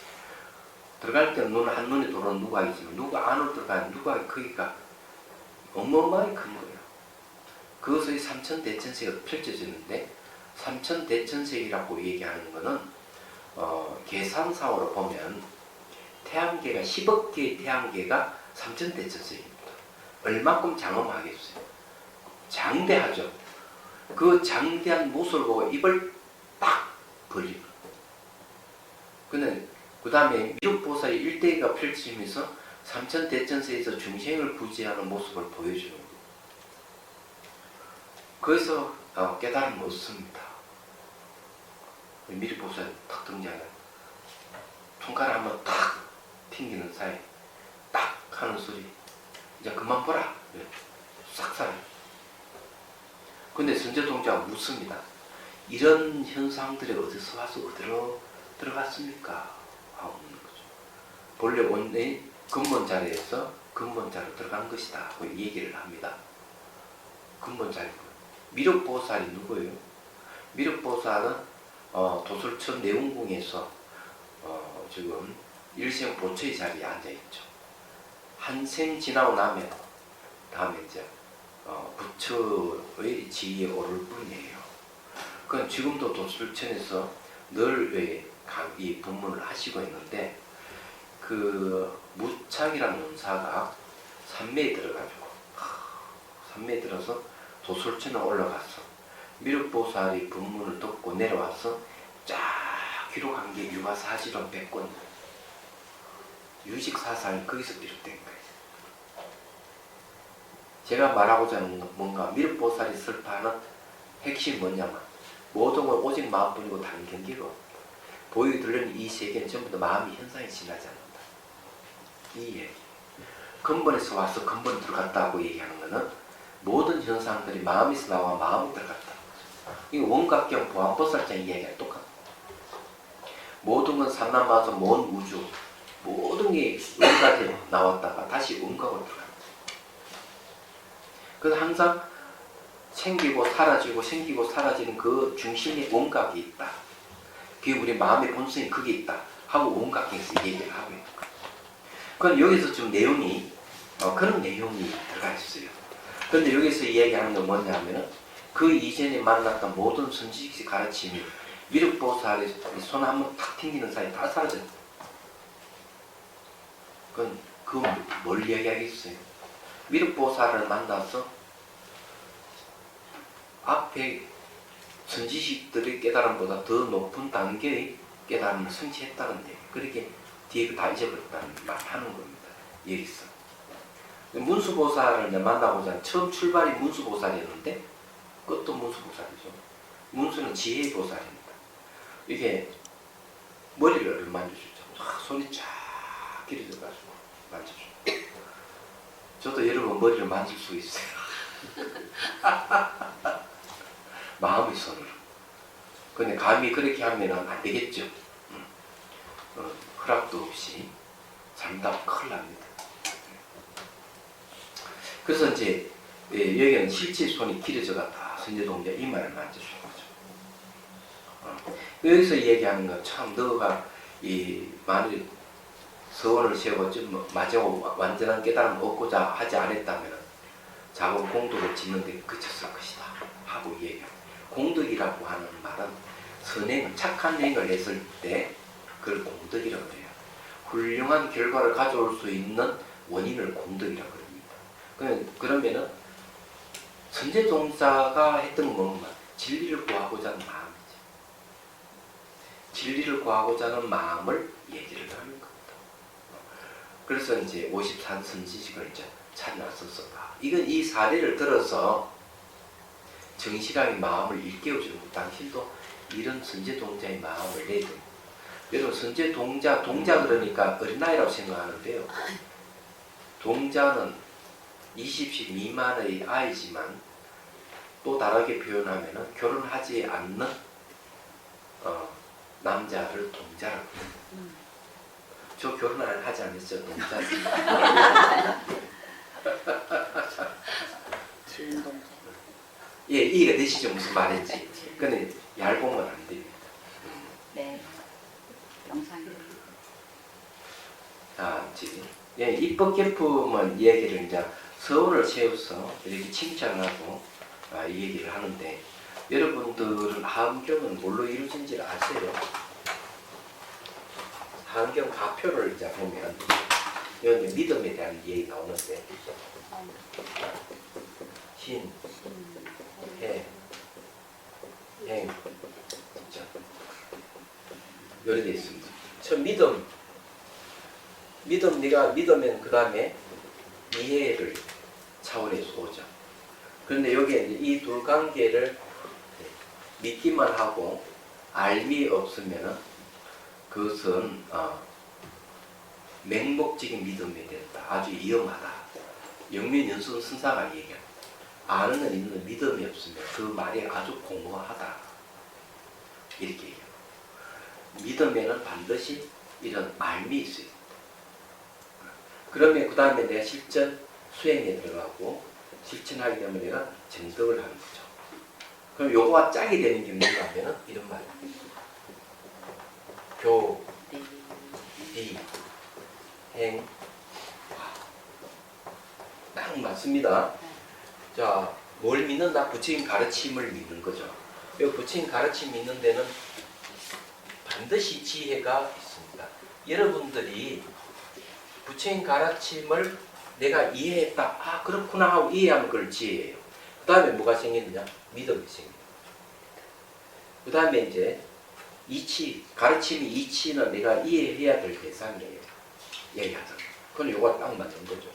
들어갈 때는 눈 한눈에 들어오는 누가이지만 누가 안으로 들어가는 누가 크기가 어마어마하게 큰 거예요. 그것의 삼천대천색이 펼쳐지는데 삼천대천색이라고 얘기하는 거는 계산상으로 보면 태양계가 10억 개의 태양계가 삼천대천색입니다. 얼마큼 장엄하겠어요. 장대하죠. 그 장대한 모습을 보고 입을 딱 벌리고 근데 그 다음에 미륵보살이 일대기가 펼치면서 삼천대천세에서 중생을 구제하는 모습을 보여주는 거예요. 거기서 깨달음을 얻습니다. 미륵보살이 탁 등장해요. 손가락 한번 탁 튕기는 사이 딱 하는 소리. 이제 그만 보라. 싹 사라져. 근데 선제동자가 묻습니다. 이런 현상들이 어디서 와서 어디로 들어갔습니까? 하고 묻는 거죠. 본래 원래 근본 자리에서 근본 자리로 들어간 것이다 하고 얘기를 합니다. 근본 자리고 미륵보살이 누구예요? 미륵보살은 도솔천 내운궁에서 지금 일생 보초의 자리에 앉아있죠. 한 생 지나고 나면 다음에 이제 부처의 지위에 오를 뿐이에요. 그건 지금도 도술천에서 늘 이 법문을 하시고 있는데 그 무창이라는 원사가 산매에 들어가지고 산매에 들어서 도술천에 올라갔어. 미륵보살이 법문을 듣고 내려와서 쫙 기록한 게 유가사실은 100권 유식사상이 거기서 비롯된 거예요. 제가 말하고자 하는 건 뭔가 미륵보살이 설파하는 핵심이 뭐냐면 모든 건 오직 마음뿐이고 다른 경계가 없다. 보이 들리는 이 세계는 전부 다 마음이 현상이 지나지 않는다. 이 얘기. 근본에서 와서 근본에 들어갔다고 얘기하는 거는 모든 현상들이 마음에서 나와 마음에 들어갔다. 이 원각경 보안보살장 이야기가 똑같다. 모든 건 삼남마서 먼 우주 모든 게 원각에 나왔다가 다시 원각으로 들어간다. 그래서 항상 생기고 사라지고 생기고 사라지는 그 중심에 원각이 있다. 그게 우리 마음의 본성이 그게 있다 하고 원각경에서 얘기를 하고 있는 거예요. 그건 여기서 좀 내용이 그런 내용이 들어가 있어요. 그런데 여기서 이야기하는 건 뭐냐면은 그 이전에 만났던 모든 선지식 가르침이 미륵보살의 손 한번 탁 튕기는 사이에 다 사라졌다. 그건 뭘 이야기하겠어요? 미륵보살을 만나서 앞에 선지식들의 깨달음보다 더 높은 단계의 깨달음을 성취했다는 얘기. 그렇게 뒤에 다 잊어버렸다는 말 하는 겁니다. 여기서. 문수보살을 만나고자 처음 출발이 문수보살이었는데 그것도 문수보살이죠. 문수는 지혜의 보살입니다. 이게 머리를 만져주죠. 손이 쫙 길어져가지고 만져주죠. 저도 여러분 머리를 만질 수 있어요. 마음의 손으로. 근데 감히 그렇게 하면 안 되겠죠. 허락도 없이 잘못하면 큰일 납니다. 그래서 이제 여기는 실제 손이 길어져갔다. 선제동자 이마를 만져주는 거죠. 여기서 얘기하는 건 참 너가 만일 서원을 세우고 좀 마지막 완전한 깨달음을 얻고자 하지 않았다면 작은 공덕을 짓는 데 그쳤을 것이다 하고 얘기합니다. 공덕이라고 하는 말은 선행, 착한 행을 했을 때 그걸 공덕이라고 해요. 훌륭한 결과를 가져올 수 있는 원인을 공덕이라고 합니다. 그러면은 선제동자가 했던 것만 진리를 구하고자 하는 마음이죠. 진리를 구하고자 하는 마음을 얘기를 하는 겁니다. 그래서 이제 54선지식을 이제 찾아놨었다. 이건 이 사례를 들어서 정실하게 마음을 일깨워주는 것. 당신도 이런 선제동자의 마음을 내야 됩니다. 여러분 선제동자, 동자 그러니까 어린아이라고 생각하는데요. 동자는 20세 미만의 아이지만 또 다르게 표현하면 결혼하지 않는 남자를 동자라고 해요. 저 결혼 하지 않았죠, 동자. 예, 이해가 되시죠? 무슨 말인지. 근데 얄보면 안 됩니다. 네. 영상이. 자, 지금 입법 개품은 얘기를 이제 서원을 세워서 이렇게 칭찬하고 이 얘기를 하는데 여러분들은 하엄경은 뭘로 이루어진지를 아세요? 하엄경 가표를 이제 보면 여기 믿음에 대한 얘기 나오는데 신, 해, 행, 진짜 요리 되어 있습니다. 처음 믿음 네가 믿으면 그 다음에 이해를 차원에서 오죠. 그런데 여기에 이 둘 관계를 믿기만 하고 알미 없으면은 그것은 맹목적인 믿음이 된다. 아주 위험하다. 영면연수는 선사가 얘기합니다. 아는 은 있는 믿음이 없으면 그 말이 아주 공허하다. 이렇게 얘기합니다. 믿음에는 반드시 이런 알미 있어요. 그러면 그 다음에 내가 실전 수행에 들어가고 실천하게 되면 내가 정덕을 하는 거죠. 그럼 요거와 짝이 되는 게 뭔가 하면은 이런 말입니다. 교, 비, 행, 화. 딱 맞습니다. 자, 뭘 믿는다? 부처님 가르침을 믿는 거죠. 이 부처님 가르침 믿는 데는 반드시 지혜가 있습니다. 여러분들이 부처님 가르침을 내가 이해했다. 아, 그렇구나 하고 이해하면 그걸 지혜예요. 그 다음에 뭐가 생기느냐? 믿음이 생겨요. 그 다음에 이제 이치, 가르침이 이치는 내가 이해해야 될 대상이에요. 얘기하자. 그건 요거 딱 맞는 거죠.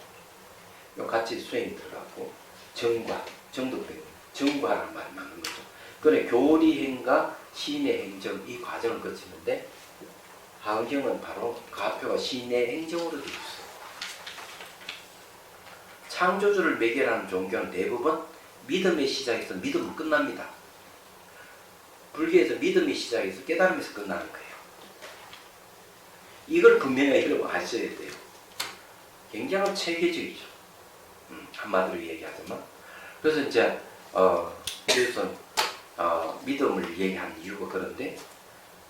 요 같이 수행이 들어가고 정과, 정독된 정과라는 말이 맞는 거죠. 그래 교리행과 시인의 행정 이 과정을 거치는데 하은경은 바로 가표가 시인의 행정으로 되어 있어요. 창조주를 매개하는 종교는 대부분 믿음의 시작에서 믿음은 끝납니다. 불교에서 믿음이 시작해서 깨달음에서 끝나는 거예요. 이걸 분명히 여러분 아셔야 돼요. 굉장히 체계적이죠. 한마디로 얘기하자면. 그래서 이제 그래서 믿음을 얘기하는 이유가 그런데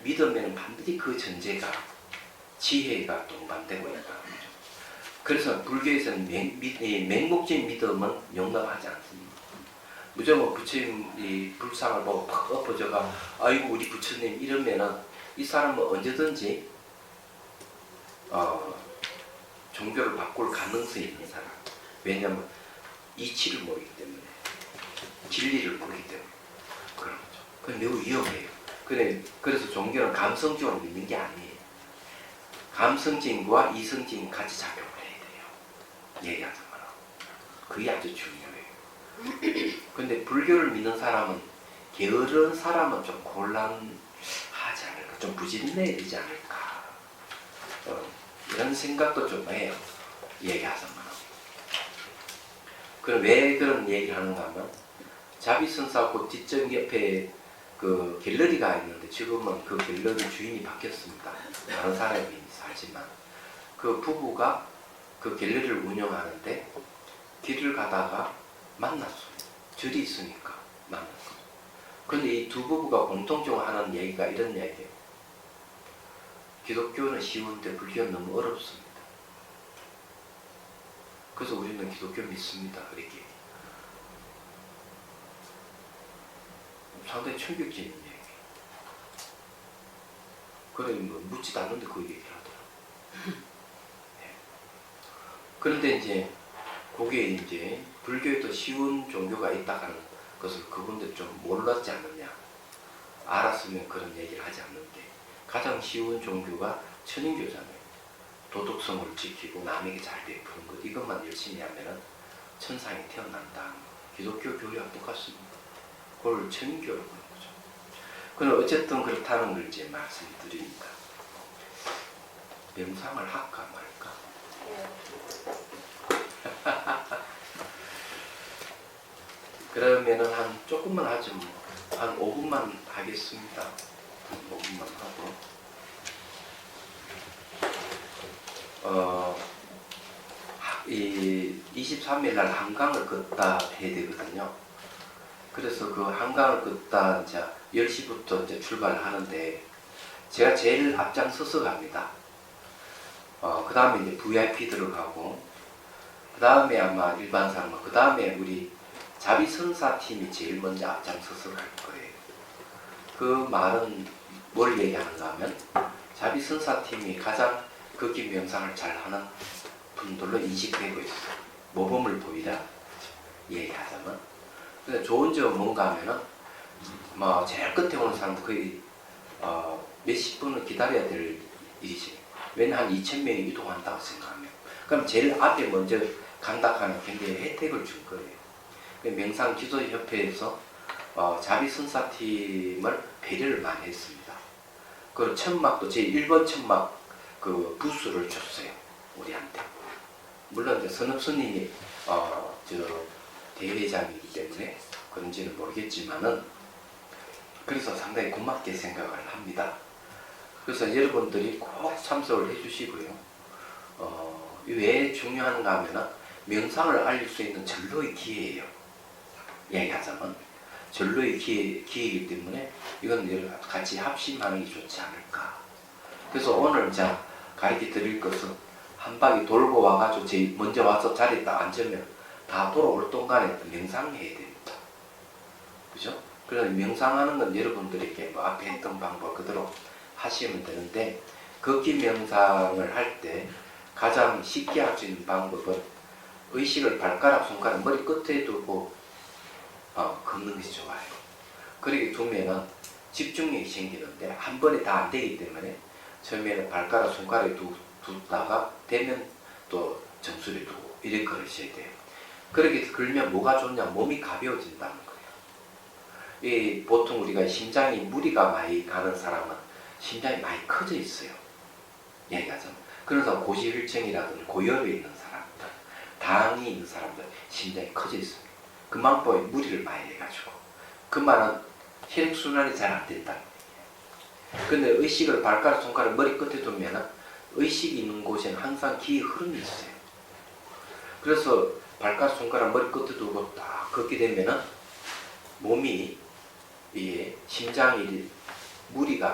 믿음에는 반드시 그 전제가 지혜가 동반되고 있다는 거죠. 그래서 불교에서는 맹목적인 믿음은 용납하지 않습니다. 무조건 부처님 불상을 보고 팍 엎어져가 아이고 우리 부처님 이러면은 이 사람은 언제든지 종교를 바꿀 가능성이 있는 사람. 왜냐하면 이치를 모르기 때문에 진리를 모르기 때문에 그런 거죠. 그건 매우 위험해요. 그래서 종교는 감성적으로 믿는 게 아니에요. 감성적인과 이성적인 같이 작용을 해야 돼요. 얘기하자면 그게 아주 중요해요. 근데 불교를 믿는 사람은 게으른 사람은 좀 곤란하지 않을까, 좀 부진해야 되지 않을까 이런 생각도 좀 해요. 얘기하자면. 그럼 왜 그런 얘기를 하는가 하면 자비선사 곧 뒷전 옆에 그 갤러리가 있는데 지금은 그 갤러리 주인이 바뀌었습니다. 다른 사람이 살지만 그 부부가 그 갤러리를 운영하는데 길을 가다가 만났어요. 절이 있으니까 만났어요. 그런데 이 두 부부가 공통적으로 하는 얘기가 이런 얘기예요. 기독교는 쉬운데 불교는 너무 어렵습니다. 그래서 우리는 기독교 믿습니다. 이렇게 상당히 충격적인 얘기. 그래 뭐 묻지도 않는데 그 얘기를 하더라고요. 네. 그런데 이제 그게 이제 불교에도 쉬운 종교가 있다는 것을 그분들 좀 몰랐지 않느냐. 알았으면 그런 얘기를 하지 않는데 가장 쉬운 종교가 천인교잖아요. 도덕성을 지키고 남에게 잘 베푸는 것 이것만 열심히 하면은 천상에 태어난다. 기독교 교리와 똑같습니다. 그걸 천인교라고 하는 거죠. 그럼 어쨌든 그렇다는 걸 이제 말씀드리니까 명상을 할까 말까? 그러면은 한 조금만 하죠. 한 5분만 하겠습니다. 5분만 하고. 23일 날 한강을 걷다 해야 되거든요. 그래서 그 한강을 걷다 이제 10시부터 이제 출발을 하는데 제가 제일 앞장서서 갑니다. 그 다음에 이제 VIP 들어가고 그 다음에 아마 일반 사람, 그 다음에 우리 자비선사 팀이 제일 먼저 앞장서서 갈 거예요. 그 말은 뭘 얘기하는가 하면 자비선사 팀이 가장 걷기 명상을 잘하는 분들로 인식되고 있어요. 모범을 보이라 얘기하자면. 근데 좋은 점은 뭔가 하면은 뭐 제일 끝에 오는 사람도 거의 몇십 분을 기다려야 될 일이지. 왜냐면 한 2,000명이 이동한다고 생각하면. 그럼 제일 앞에 먼저 간다하는 굉장히 혜택을 줄 거예요. 명상기도협회에서 자비선사팀을 배려를 많이 했습니다. 그 천막도 제 1번 천막 그 부스를 줬어요. 우리한테. 물론 이제 선업스님이 대회장이기 때문에 그런지는 모르겠지만은 그래서 상당히 고맙게 생각을 합니다. 그래서 여러분들이 꼭 참석을 해주시고요. 왜 중요한가 하면은 명상을 알릴 수 있는 전로의 기회예요. 얘기하자면 전로의 기회이기 때문에 이건 같이 합심하는 게 좋지 않을까. 그래서 오늘 가르쳐 드릴 것은 한 바퀴 돌고 와가지고 먼저 와서 자리에 딱 앉으면 다 돌아올 동안에 명상해야 됩니다. 그죠? 그래서 명상하는 건 여러분들이 이렇게 뭐 앞에 했던 방법 그대로 하시면 되는데, 걷기 명상을 할 때 가장 쉽게 할 수 있는 방법은 의식을 발가락, 손가락, 머리 끝에 두고 걷는 것이 좋아요. 그렇게 두면은 집중력이 생기는데 한 번에 다 안 되기 때문에 처음에는 발가락, 손가락에 두다가 되면 또 정수리 두고 이렇게 걸으셔야 돼요. 그렇게 걸면 뭐가 좋냐? 몸이 가벼워진다는 거예요. 이 보통 우리가 심장이 무리가 많이 가는 사람은 심장이 많이 커져 있어요. 얘기하자면. 그래서 고지혈증이라든지 고열에 있는 사람들, 당이 있는 사람들 심장이 커져 있습니다. 그만큼 무리를 많이 해가지고 그 말은 혈액순환이 잘 안 된다는 얘기예요. 근데 의식을 발가락, 손가락, 머리 끝에 두면 의식이 있는 곳에는 항상 기의 흐름이 있어요. 그래서 발가락, 손가락, 머리 끝에 두고 딱 걷게 되면은 몸이 심장이 무리를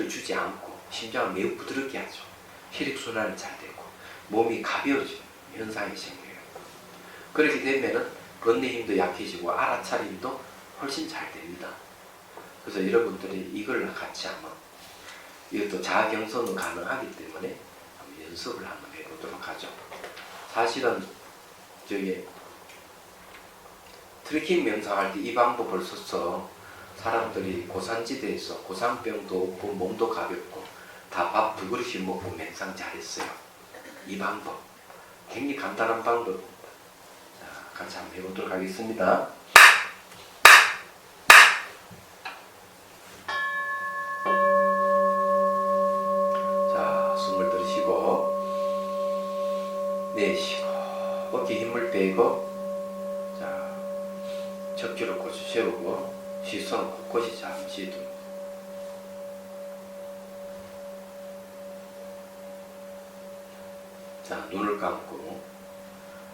주지 않고 심장을 매우 부드럽게 하죠. 혈액순환이 잘 되고 몸이 가벼워지는 현상이 생겨요. 그렇게 되면은 걷는 힘도 약해지고 알아차림도 훨씬 잘 됩니다. 그래서 여러분들이 이걸 같이 한번, 이것도 자아경선은 가능하기 때문에 한번 연습을 한번 해보도록 하죠. 사실은 트레킹 명상할 때 이 방법을 써서 사람들이 고산지대에서 고산병도 없고 몸도 가볍고 다 밥 2그릇씩 먹고 명상 잘했어요. 이 방법 굉장히 간단한 방법입니다. 자, 같이 한번 해보도록 하겠습니다. 자, 숨을 들이쉬고 내쉬고 어깨 힘을 빼고, 자, 척추를 고쳐 세우고 시선을 곳곳이 잠시 둡니다. 자, 눈을 감고,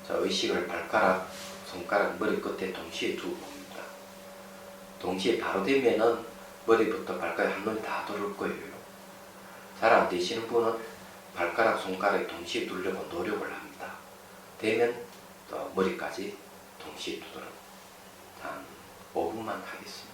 자, 의식을 발가락, 손가락, 머리 끝에 동시에 두고 봅니다. 동시에 바로 되면은 머리부터 발가락 한눈에 다 돌을 거예요. 잘 안 되시는 분은 발가락, 손가락에 동시에 두려고 노력을 합니다. 되면 또 머리까지 동시에 두도록 한 5분만 하겠습니다.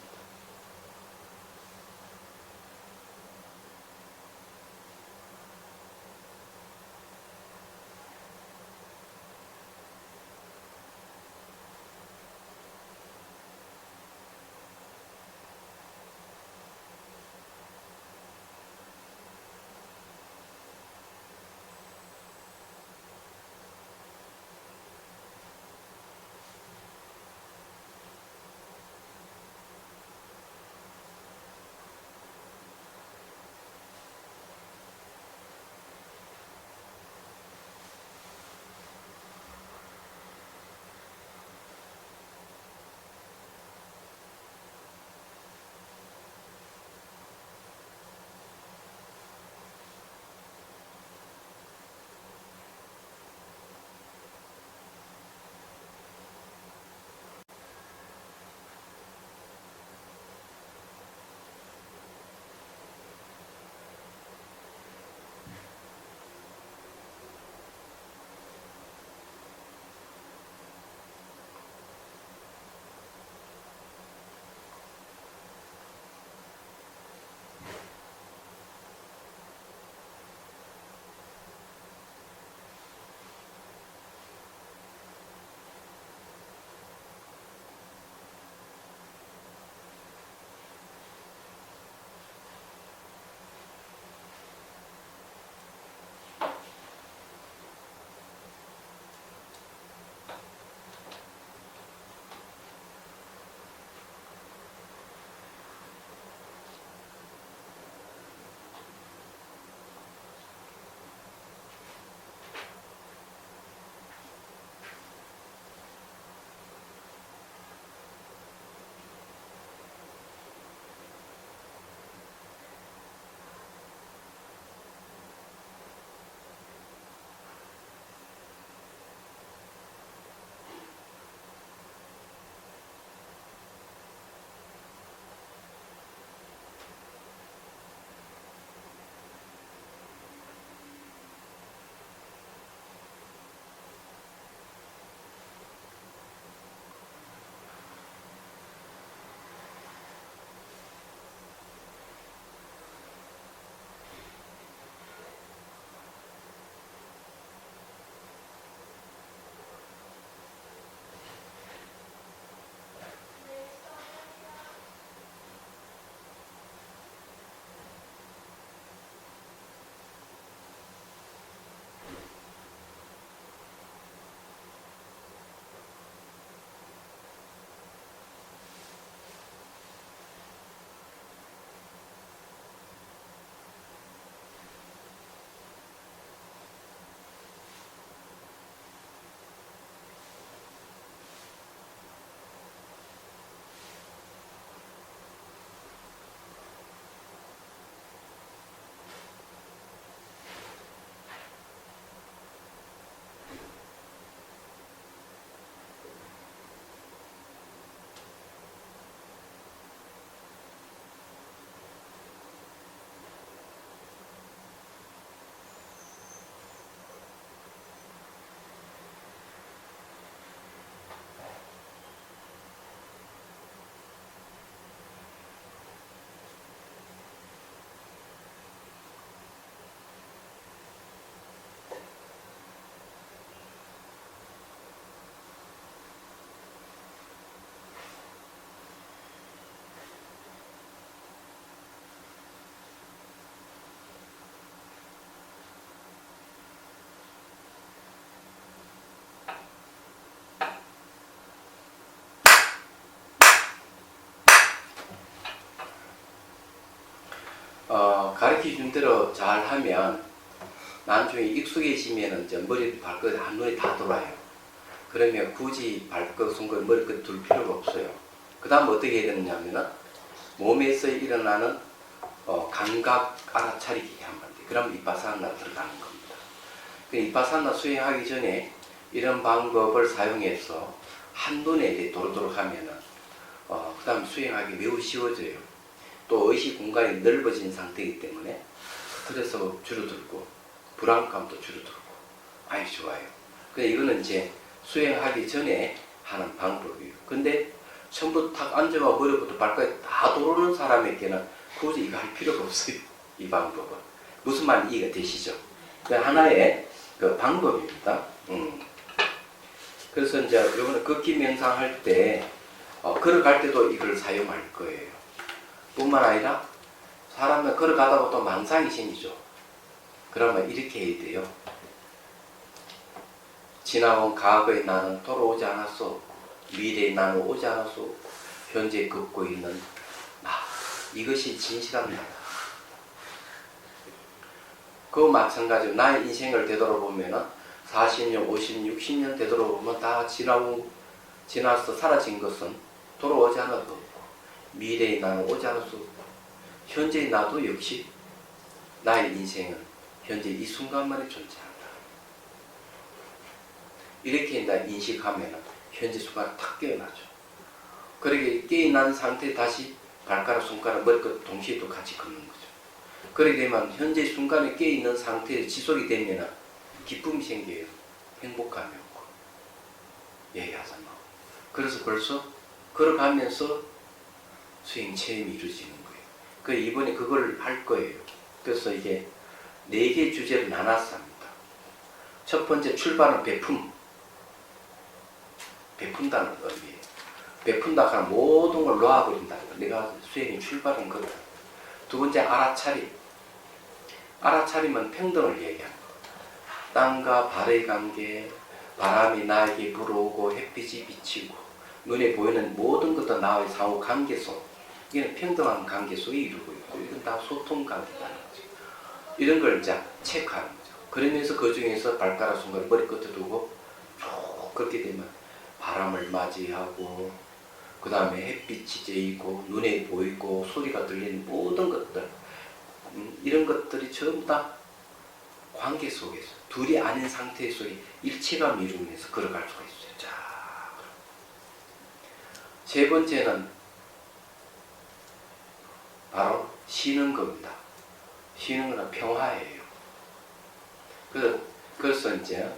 가르쳐준 대로 잘 하면 나중에 익숙해지면 이제 머리, 발끝, 한눈에 다 돌아요. 그러면 굳이 발끝, 손끝, 머리끝 둘 필요가 없어요. 그 다음 어떻게 해야 되느냐면은 몸에서 일어나는 감각 알아차리기 하면 돼. 그럼 이빠사나 들어가는 겁니다. 그 이빠사나 수행하기 전에 이런 방법을 사용해서 한눈에 도도록 하면은 그 다음 수행하기 매우 쉬워져요. 또 의식 공간이 넓어진 상태이기 때문에 스트레스가 줄어들고 불안감도 줄어들고 아주 좋아요. 근데 이거는 이제 수행하기 전에 하는 방법이에요. 근데 처음부터 탁 앉아가 머리부터 발까지 다 도는 사람에게는 굳이 이거 할 필요가 없어요. 이 방법은. 무슨 말 이해가 되시죠? 그 하나의 그 방법입니다. 그래서 이제 요번에 걷기 명상할 때 걸어갈 때도 이걸 사용할 거예요. 뿐만 아니라 사람은 걸어가다가 또 망상이 생기죠. 그러면 이렇게 해야 돼요. 지나온 과거의 나는 돌아오지 않았어. 미래의 나는 오지 않았어. 현재 걷고 있는 나. 이것이 진실한 나다. 그 마찬가지로 나의 인생을 되돌아보면은 40년, 50년, 60년 되돌아보면 다 지나서 사라진 것은 돌아오지 않아도 없고 미래의 나는 오지 않을 수 없고 현재의 나도 역시 나의 인생은 현재 이 순간만에 존재한다. 이렇게 인식하면 현재 순간에 탁 깨어나죠. 그렇게 깨어난 상태에 다시 발가락, 손가락, 머리끝 동시에 또 같이 걷는 거죠. 그렇게 되면 현재 순간에 깨어있는 상태에 지속이 되면 기쁨이 생겨요. 행복감이 없고 얘기하잖아. 그래서 벌써 걸어가면서 수행 체험이 이루어지는 거예요. 그 이번에 그걸 할 거예요. 그래서 이게 4개 주제를 나눠서 합니다. 첫 번째 출발은 베푼다는 의미예요. 베푼다 하면 모든 걸 놓아버린다는 거. 내가 수행의 출발은 거다. 두 번째 알아차림. 알아차림은 평등을 얘기하는 거. 땅과 발의 관계, 바람이 나에게 불어오고 햇빛이 비치고 눈에 보이는 모든 것도 나와의 상호 관계 속, 이는 평등한 관계 속에 이루고 있고 이건 다 소통 관계라는 거죠. 이런 걸 이제 체크하는 거죠. 그러면서 그 중에서 발가락 손가락 머리끝에 두고 쭉 그렇게 되면 바람을 맞이하고 그 다음에 햇빛이 쬐이고 눈에 보이고 소리가 들리는 모든 것들, 이런 것들이 전부 다 관계 속에서 둘이 아닌 상태 속에 일체감을 이루면서 걸어갈 수가 있어요. 자, 세 번째는 바로 쉬는 겁니다. 쉬는 거는 평화예요. 그래서 이제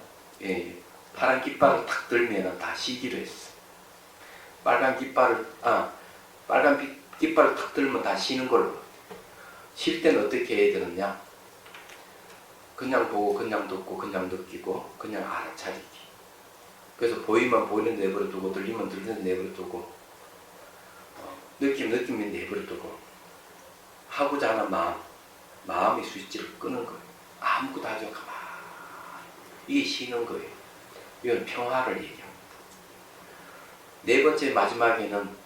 파란 깃발을 탁 들면 다 쉬기로 했어. 빨간 깃발을 탁 들면 다 쉬는 걸로. 쉴 때는 어떻게 해야 되느냐? 그냥 보고, 그냥 듣고, 그냥 느끼고, 그냥 알아차리기. 그래서 보이면 보이는 내버려 두고, 들리면 들리는 내버려 두고, 느끼면 내버려 두고, 하고자 하는 마음의 스위치를 끄는 거예요. 아무것도 하지 않고 가만히. 이게 쉬는 거예요. 이건 평화를 얘기합니다. 네 번째 마지막에는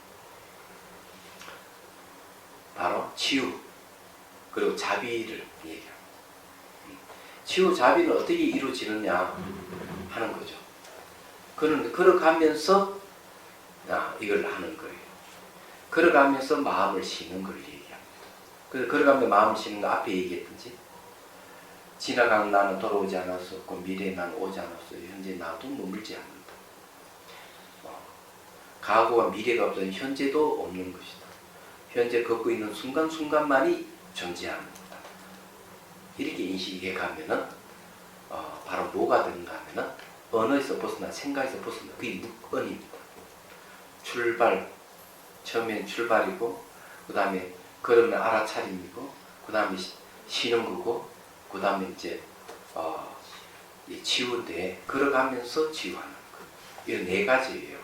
바로 치유, 그리고 자비를 얘기합니다. 치유, 자비는 어떻게 이루어지느냐 하는 거죠. 그는 걸어가면서 이걸 하는 거예요. 걸어가면서 마음을 쉬는 걸 얘기합니다. 그래서 걸어가면서 마음을 쉬는 거 앞에 얘기했든지 지나간 나는 돌아오지 않았었고 미래의 나는 오지 않았어요. 현재 나도 머물지 않는다. 과거와 미래가 없어서 현재도 없는 것이다. 현재 걷고 있는 순간순간만이 존재합니다. 이렇게 인식해 가면은 바로 뭐가 되는가 하면은 언어에서 벗어나 생각에서 벗어나 그게 묵언입니다. 출발, 처음엔 출발이고 그 다음에 걸으면 알아차림이고 그 다음에 쉬는 거고 그 다음에 이제 치유인데 걸어가면서 치유하는 거. 이런 4가지예요.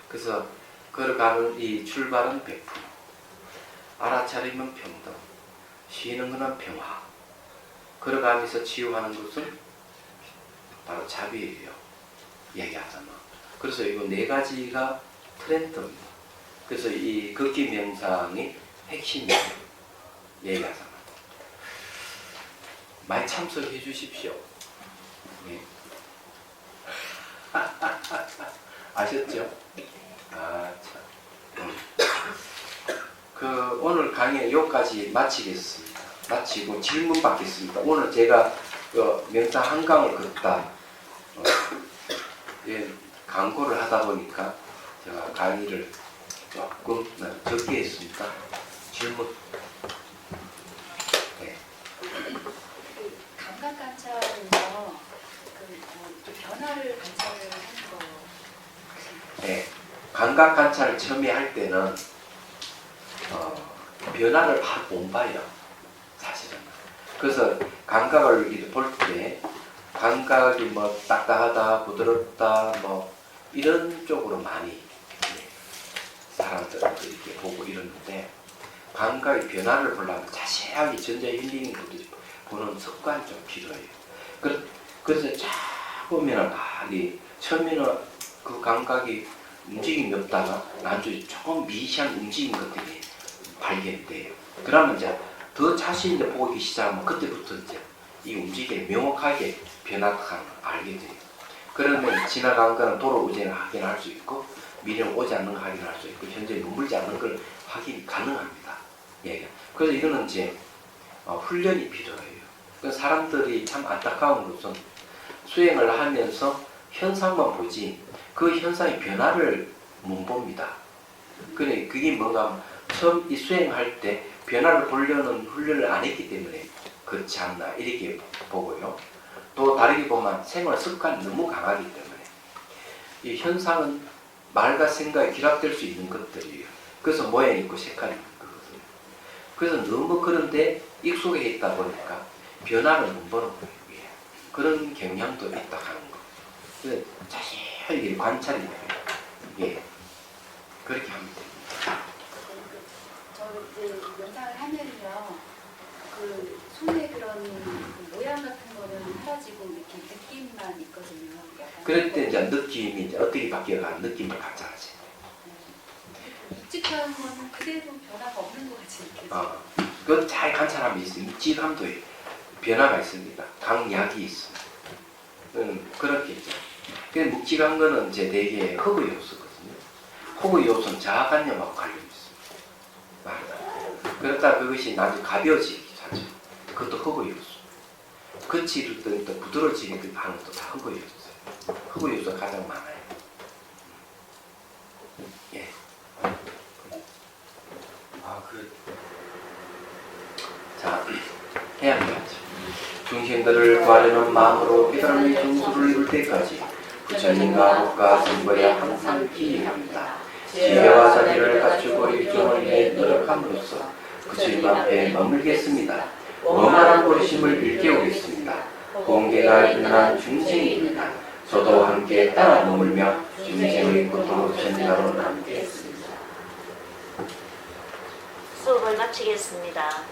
그래서 걸어가는 이 출발은 베품, 알아차림은 평등, 쉬는 것은 평화, 걸어가면서 치유하는 것은 바로 자비예요. 얘기하잖아. 그래서 이거 4가지가 트렌드입니다. 그래서 이 걷기 명상의 핵심이에요. 얘기하잖아. 많이 참석해 주십시오. 예. 아셨죠? 아, 참. 그 오늘 강의 여기까지 마치겠습니다. 마치고 질문 받겠습니다. 오늘 제가 그 명상 한강을 걷다 예, 광고를 하다 보니까 제가 강의를 조금 적게 했습니다. 질문. 네. 그 감각 관찰은요, 변화를 관찰을 하는 거. 네. 감각 관찰을 처음에 할 때는 변화를 바로 못 봐요. 사실은. 그래서 감각을 볼 때 감각이 뭐 딱딱하다, 부드럽다, 뭐 이런 쪽으로 많이 사람들은 이렇게 보고 이러는데 감각의 변화를 보려면 자세하게 전자 힐링부터 보는 습관이 좀 필요해요. 그래서 쫙 보면은 처음에는 그 감각이 움직임이 없다가 나중에 조금 미세한 움직임 것들이 발견돼요. 그러면 이제 더 자신 있게 보기 시작하면 그때부터 이제 이 움직임이 명확하게 변화하는 걸 알게 돼요. 그러면 지나간 거는 돌아오지는 확인할 수 있고 미래는 오지 않는 걸 확인할 수 있고 현재 머물지 않는 걸 확인이 가능합니다. 예. 그래서 이거는 이제 훈련이 필요해요. 그래서 사람들이 참 안타까운 것은 수행을 하면서 현상만 보지 그 현상의 변화를 못 봅니다. 근데 그게 뭔가 하면 처음 이 수행할 때 변화를 보려는 훈련을 안 했기 때문에 그렇지 않나 이렇게 보고요. 또 다르게 보면 생활 습관이 너무 강하기 때문에 이 현상은 말과 생각이 결합될 수 있는 것들이에요. 그래서 모양이 있고 색깔이 있는 거거든요. 그래서 너무 그런데 익숙해 있다 보니까 변화를 못 보는 거예요. 그런 경향도 있다 하는 거. 그래서 자세히 관찰이 돼요. 예. 그렇게 하면 됩니다. 저 명상을 하면요, 그 손에 그런 그 모양 같은 거는 사라지고 이렇게 느낌만 있거든요. 약간 그럴 때 이제 느낌이 이제 어떻게 바뀌어가 느낌을 관찰하지. 묵직한 거는 그대로 변화가 없는 것 같이 느껴져요. 그건 잘 관찰하면 있어요. 묵직함도 변화가 있습니다. 강약이 있습니다. 그렇겠죠. 근데 묵직한 거는 이제 되게 허브 요소거든요. 허브 요소는 자아관념하고 관련이 있습니다. 맞아요. 그러다 그것이 나중에 가벼워지기 하죠. 그것도 허브 요소. 거칠을 또 부드러워지는 그 하는 것도 다 허브 요소예요. 허브 요소가 가장 많아요. 예. 자, 해야죠. 중생들을 구하려는 마음으로 깨달음의 정수를 이룰 때까지 부처님과 법과 선거에 항상 기행합니다. 지혜와 자비를 갖추고 일종을 내 노력함으로써 부처님 앞에 머물겠습니다. 원만한 고심을 일깨우겠습니다. 공개가 일어난 중생입니다. 저도 함께 따라 머물며 중생의 고통 전가로 남겠습니다. 수업을 마치겠습니다.